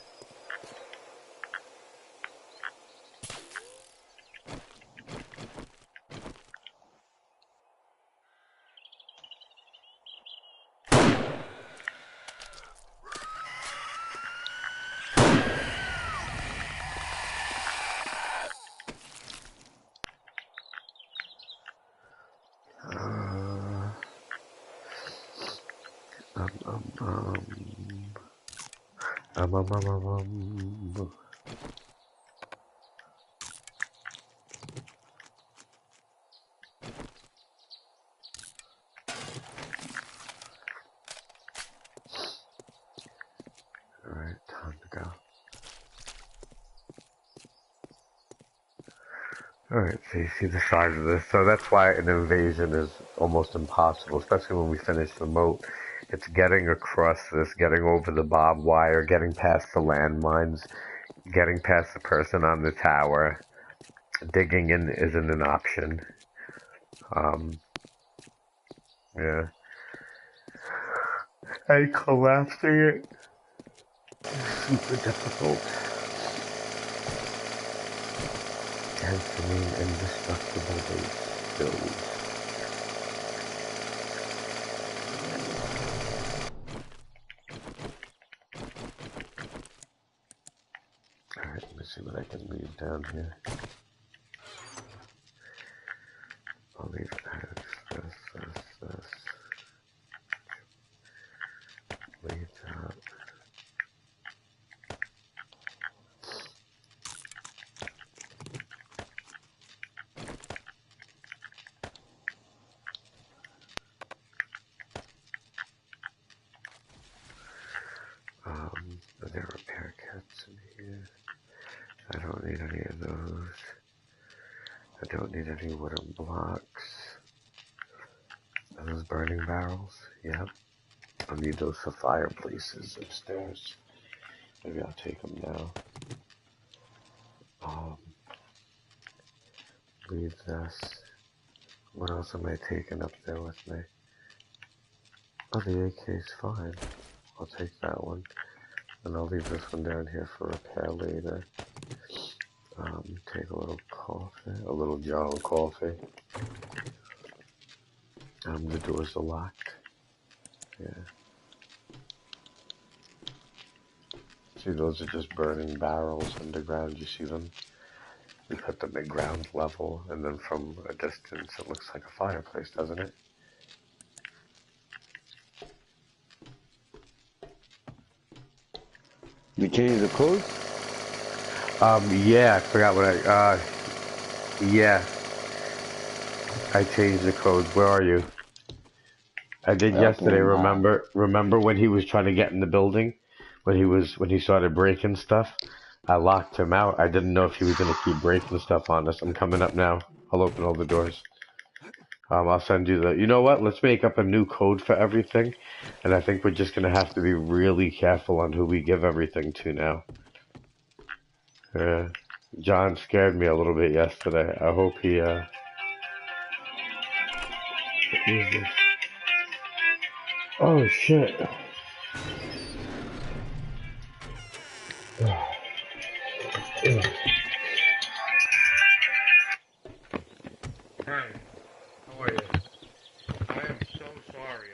A: Um, um, um, um, um, um, um, um. Alright, time to go. Alright, so you see the size of this. So that's why an invasion is almost impossible, especially when we finish the moat. It's getting across this, getting over the barbed wire, getting past the landmines, getting past the person on the tower. Digging in isn't an option. Yeah. And collapsing it is super difficult. Hence the name Indestructible base build. Alright, let me see what I can leave down here. I'll leave this. Leave that. Are there repair kits in here? I don't need any of those. I don't need any wooden blocks. Are those burning barrels? Yep. I'll need those for fireplaces upstairs. Maybe I'll take them now. Leave this. What else am I taking up there with me? Oh, the AK's fine. I'll take that one. And I'll leave this one down here for repair later. Take a little coffee, a little jar of coffee. The doors are locked. Yeah. See, those are just burning barrels underground. You see them? We put them at ground level, and then from a distance, it looks like a fireplace, doesn't it?
B: You changed the code?
A: Yeah, I forgot what yeah, I changed the code. Where are you? I did
B: I'll put
A: yesterday.
B: it now.
A: Remember when he was trying to get in the building? When he started breaking stuff? I locked him out. I didn't know if he was gonna keep breaking stuff on us. I'm coming up now. I'll open all the doors. I'll send you the. You know what? Let's make up a new code for everything, and I think we're just gonna have to be really careful on who we give everything to now. Yeah. John scared me a little bit yesterday. I hope he. What is this? Oh shit. Hey, how are you? I am so sorry.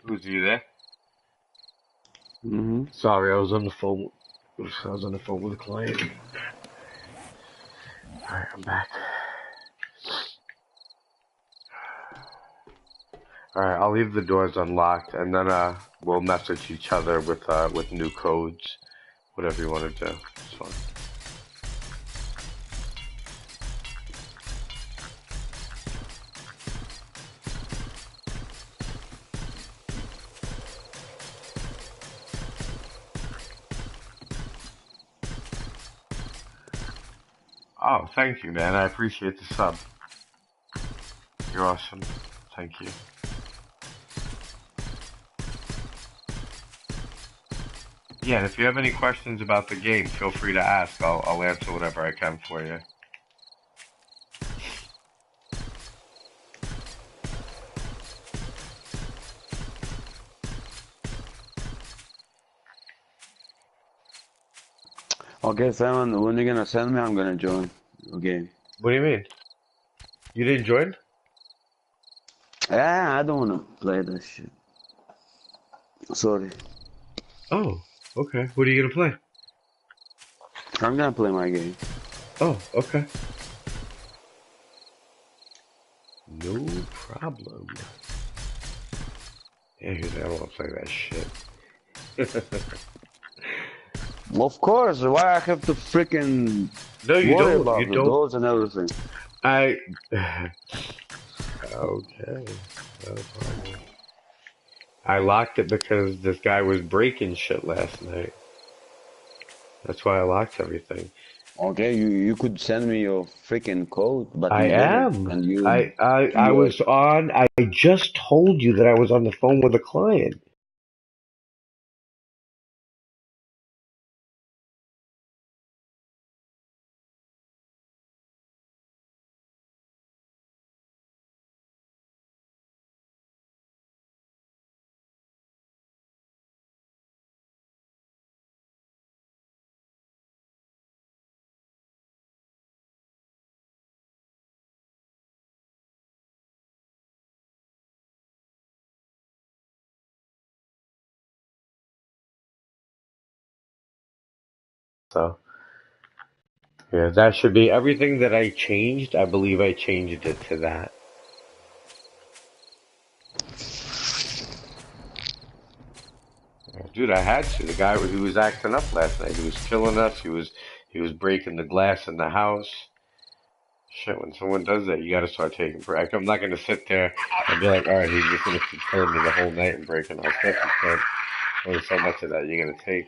A: Who's you there?
B: Mm-hmm.
A: Sorry, I was on the phone. I was on the phone with a client. Alright, I'm back. Alright, I'll leave the doors unlocked and then we'll message each other with new codes. Whatever you want to do. It's fine. Oh, thank you, man. I appreciate the sub. You're awesome. Thank you. Yeah, and if you have any questions about the game, feel free to ask. I'll answer whatever I can for you.
B: Okay, Simon, when you're gonna send me, I'm gonna join. Okay.
A: What do you mean? You didn't join?
B: Yeah, I don't wanna play that shit. Sorry.
A: Oh, okay. What are you gonna play?
B: I'm gonna play my game.
A: Oh, okay. No problem. Yeah, he's like, I don't want to play that shit.
B: Of course, why I have to freaking
A: No, you
B: worry
A: don't. You
B: about the
A: don't.
B: doors and everything?
A: I. Okay. No problem. I locked it because this guy was breaking shit last night. That's why I locked everything.
B: Okay, you could send me your freaking code, but
A: I
B: you didn't.
A: am.
B: And
A: I
B: you are,
A: was on. I just told you that I was on the phone with a client. So yeah, that should be everything that I changed. I believe I changed it to that. Dude, I had to. The guy he was acting up last night. He was killing us. He was breaking the glass in the house. Shit, when someone does that, you gotta start taking break. I'm not gonna sit there and be like, all right, he's just gonna keep killing me the whole night and breaking our stuff. You can't. Only so much of that you're gonna take.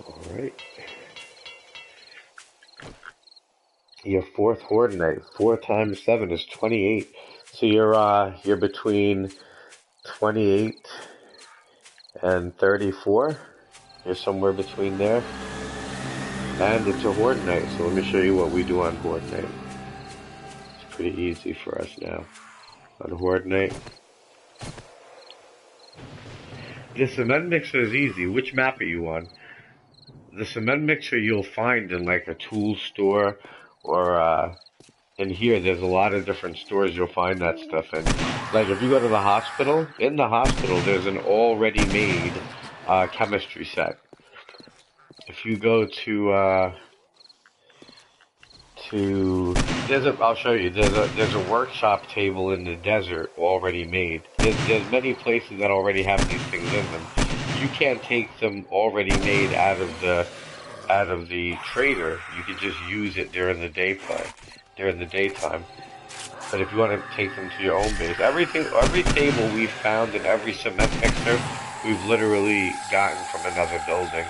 A: All right. Your fourth horde night. 4 times 7 is 28. So you're between 28 and 34. You're somewhere between there. And it's a horde night. So let me show you what we do on horde night. It's pretty easy for us now. On horde night. The cement mixer is easy. Which map are you on? The cement mixer you'll find in like a tool store or in here there's a lot of different stores you'll find that stuff in. Like if you go to the hospital, in the hospital there's an already made chemistry set. If you go to I'll show you. There's a workshop table in the desert already made. There's many places that already have these things in them. You can't take them already made out of the trader. You can just use it during the during the daytime. But if you want to take them to your own base, every table we've found in every cement mixer, we've literally gotten from another building.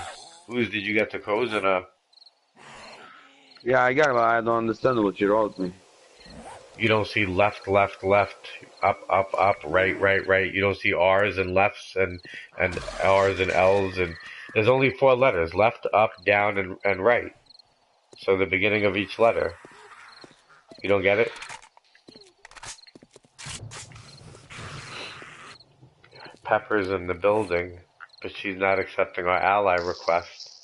A: Whose did you get the codes in?
B: Yeah, I got it, but I don't understand what you wrote me.
A: You don't see left, left, left, up, up, up, right, right, right. You don't see R's and lefts and R's and L's and there's only four letters: left, up, down, and right. So the beginning of each letter. You don't get it? Pepper's in the building, but she's not accepting our ally request.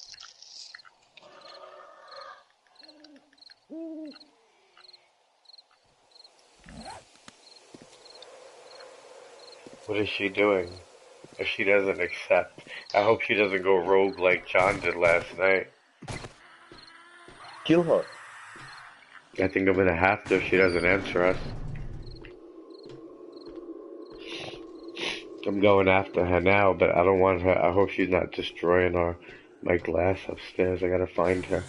A: What is she doing? If she doesn't accept, I hope she doesn't go rogue like John did last night.
B: Kill her.
A: I think I'm gonna have to if she doesn't answer us. I'm going after her now, but I don't want her. I hope she's not destroying my glass upstairs. I gotta find her.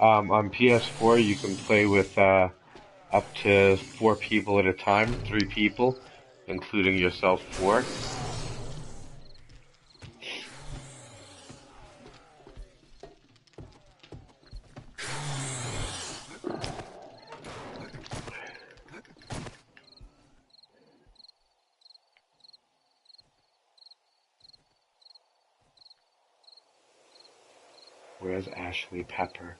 A: On PS4, you can play with up to 4 people at a time, 3 people, including yourself, 4. Where's Ashley Pepper?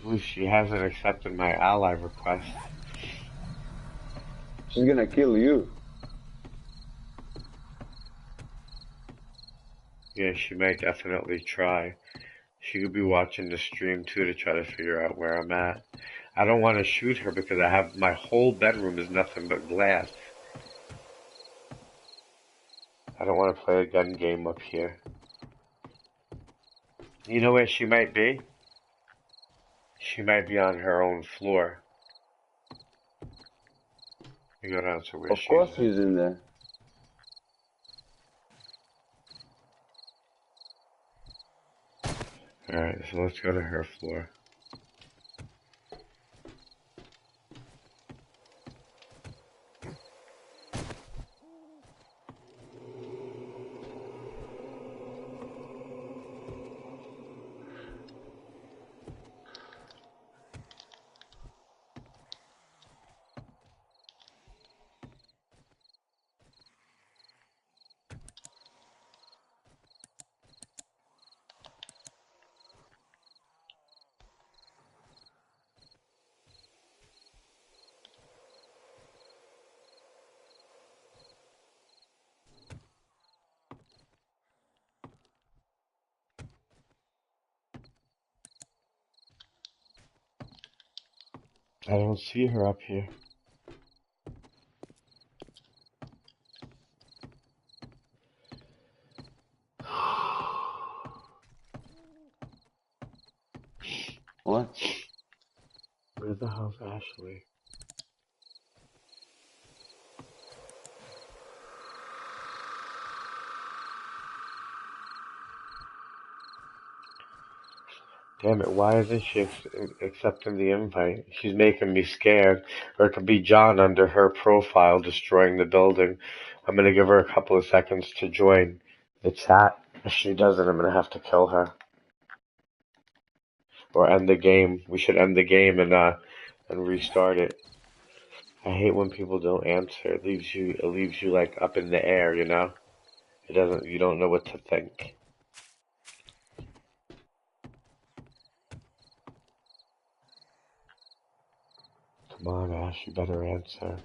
A: Ooh, she hasn't accepted my ally request.
B: She's gonna kill you.
A: Yeah, she might definitely try. She could be watching the stream too to try to figure out where I'm at. I don't want to shoot her because I have my whole bedroom is nothing but glass. I don't want to play a gun game up here. You know where she might be? She might be on her own floor. You go down to where
B: Of
A: she's
B: course
A: at.
B: she's in there.
A: Alright, so let's go to her floor. I don't see her up here.
B: What?
A: Where the hell's Ashley? Damn it, why isn't she accepting the invite? She's making me scared. Or it could be John under her profile destroying the building. I'm gonna give her a couple of seconds to join the chat. If she doesn't, I'm gonna have to kill her. Or end the game. We should end the game and restart it. I hate when people don't answer. It leaves you like up in the air, you know? You don't know what to think. Come on, Ash, you better answer.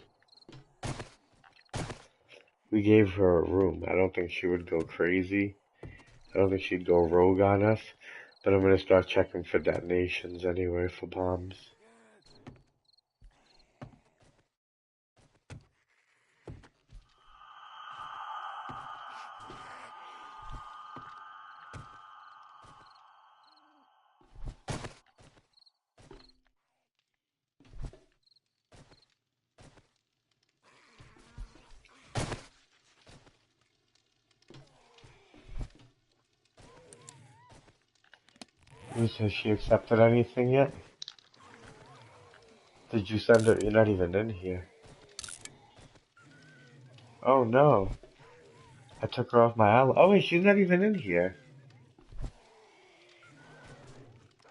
A: We gave her a room. I don't think she would go crazy. I don't think she'd go rogue on us. But I'm gonna start checking for detonations anyway, for bombs. Has she accepted anything yet? Did you send her? You're not even in here. Oh no. I took her off my island. Oh wait, she's not even in here.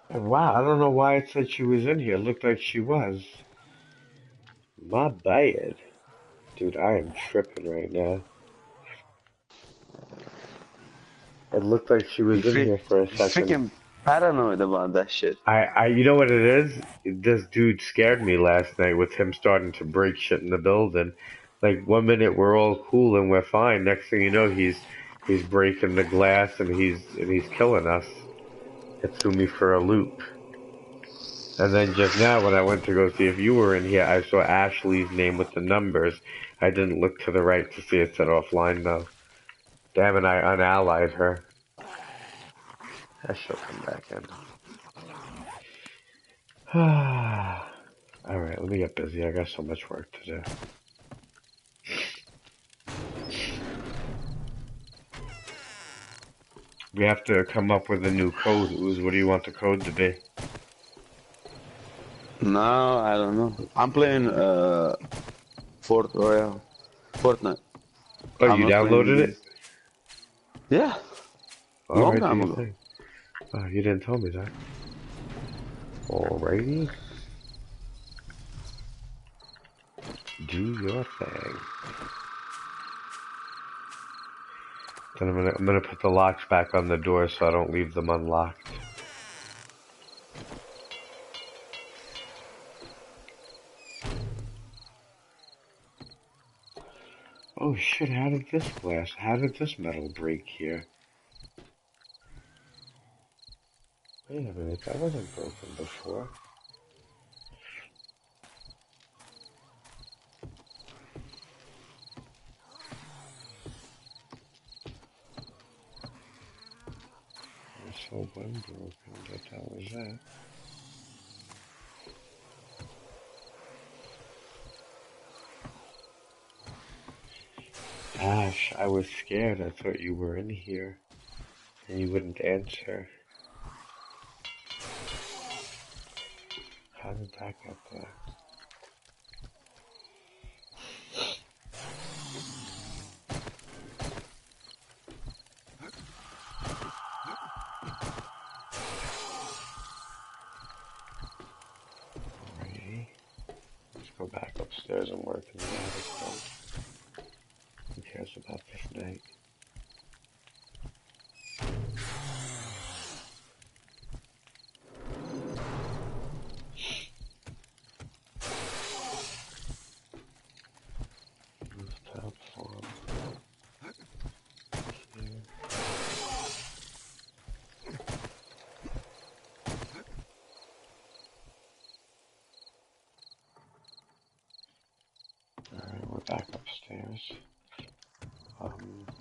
A: Wow, I don't know why it said she was in here. It looked like she was. My bad. Dude, I am tripping right now. It looked like she
B: You
A: was in
B: freak,
A: here for a
B: you
A: second.
B: freaking paranoid about that shit.
A: You know what it is? This dude scared me last night with him starting to break shit in the building. Like 1 minute we're all cool and we're fine. Next thing you know, he's breaking the glass and he's killing us. It threw me for a loop. And then just now, when I went to go see if you were in here, I saw Ashley's name with the numbers. I didn't look to the right to see it said offline though. Damn it, I unallied her. I shall come back in. Alright, let me get busy. I got so much work to do. We have to come up with a new code. Ooze, what do you want the code to be?
B: No, I don't know. I'm playing Fort Royale, Fortnite.
A: Oh,
B: I'm
A: you
B: not playing
A: downloaded it?
B: this. Yeah, long
A: Alright, do
B: time
A: your
B: ago.
A: thing. Oh, you didn't tell me that. Alrighty. Do your thing. Then I'm gonna put the locks back on the door so I don't leave them unlocked. Oh shit, how did this metal break here? Wait a minute, that wasn't broken before. I saw one broken, but that was that. Gosh, I was scared. I thought you were in here and you wouldn't answer. How did that get there? Alrighty. Let's go back upstairs and work in the attic then. Who cares about this night? Rooftop farm. Here. Alright, we're back upstairs.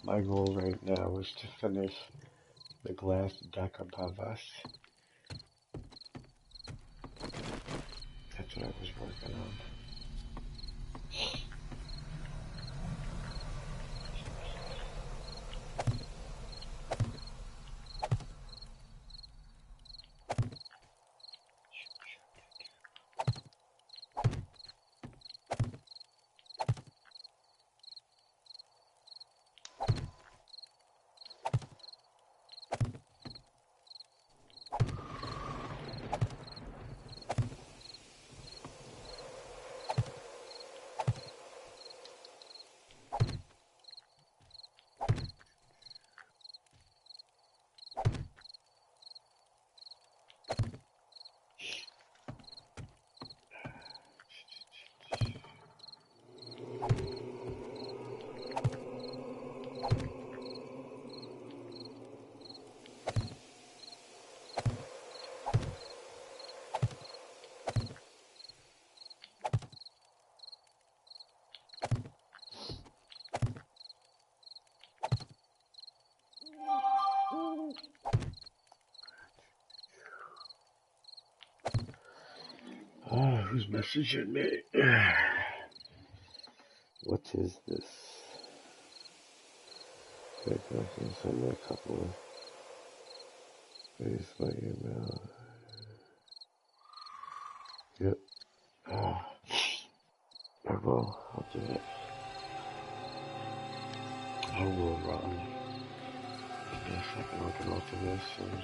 A: My goal right now is to finish the glass deck above us. That's what I was working on. Oh, who's messaging me? What is this? Okay, I can send me a couple of... Please my email. Yep. I will. I'll do it. I will run. Give me a second. I'll get off of this. And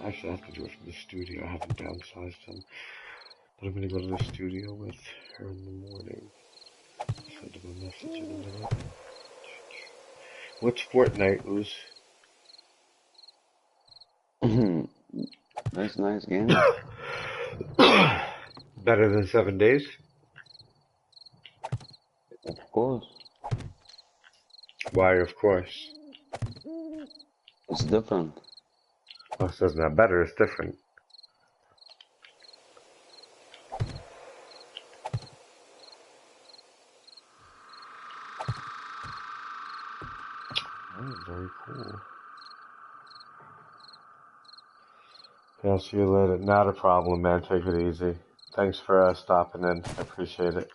A: actually, I have to do it from the studio. I haven't downsized them. But I'm going to go to the studio with her in the morning. Send him a message in a minute. What's Fortnite, Luz?
B: That's a nice game.
A: Better than 7 days?
B: Of course.
A: Why, of course.
B: It's different.
A: Well, it says not better, it's different. Oh, very cool. Yeah, I'll see you later. Not a problem, man. Take it easy. Thanks for stopping in. I appreciate it.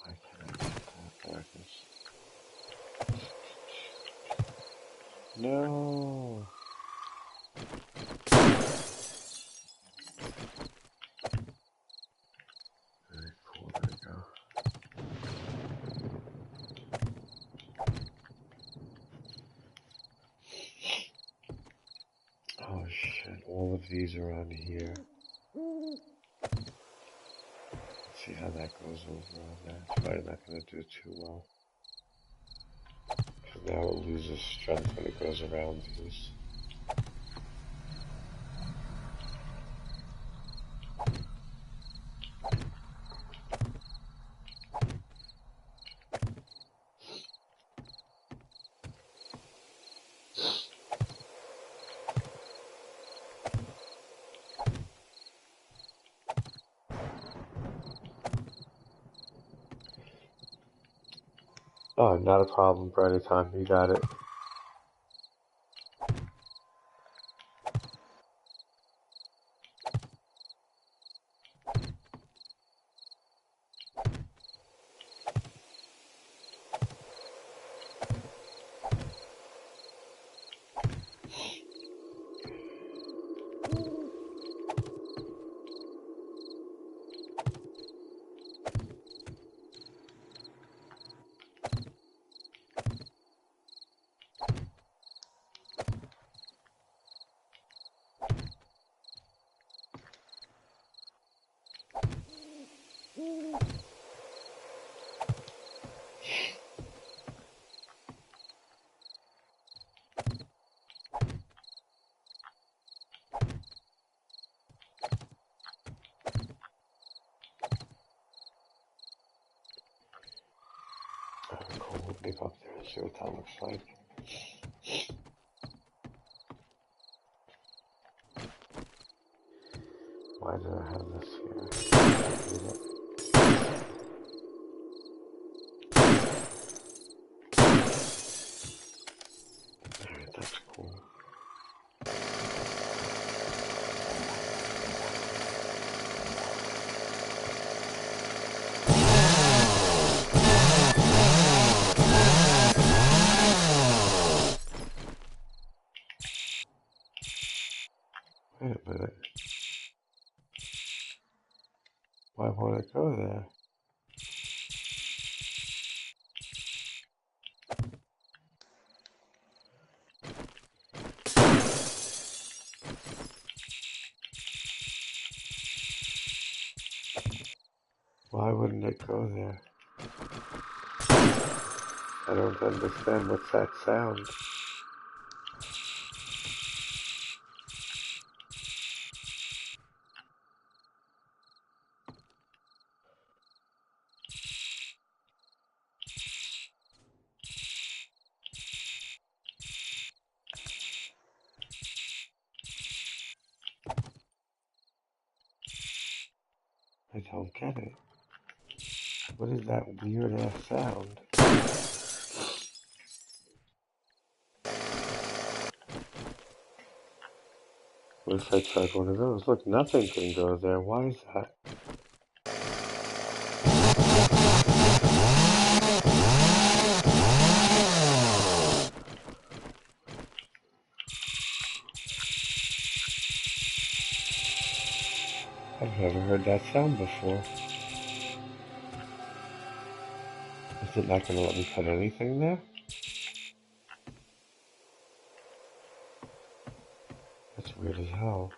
A: Why can't I get that darkness? No. Very cool. There we go. Oh shit, all of these are on here. Let's see how that goes over on that. It's probably not going to do too well. Because now it loses strength when it goes around these. Oh, not a problem for any time. You got it. Cool, we'll be up there and see what that looks like. Why did I have this here? Alright, that's cool. Wait a minute. Why won't it go there? Why wouldn't it go there? I don't understand. What's that sound? I don't get it. What is that weird ass sound? What if I tried one of those? Look, nothing can go there. Why is that? I've never heard that sound before. Is it not going to let me put anything there? That's weird as hell.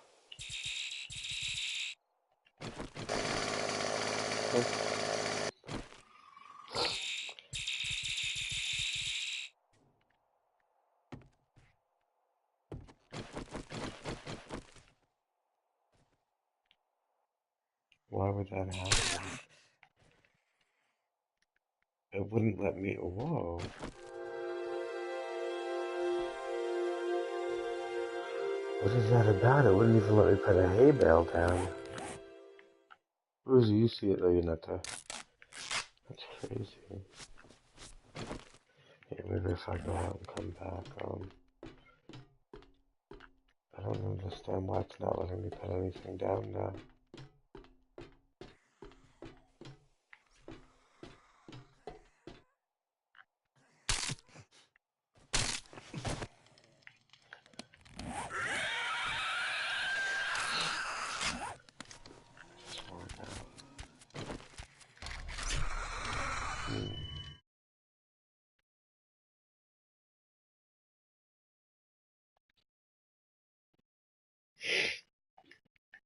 A: Why would that happen? It wouldn't let me. Whoa. What is that about? It wouldn't even let me put a hay bale down. Rosie, you see it though, you're not there. That's crazy. Yeah, maybe if I go out and come back, I don't understand why it's not letting me put anything down now.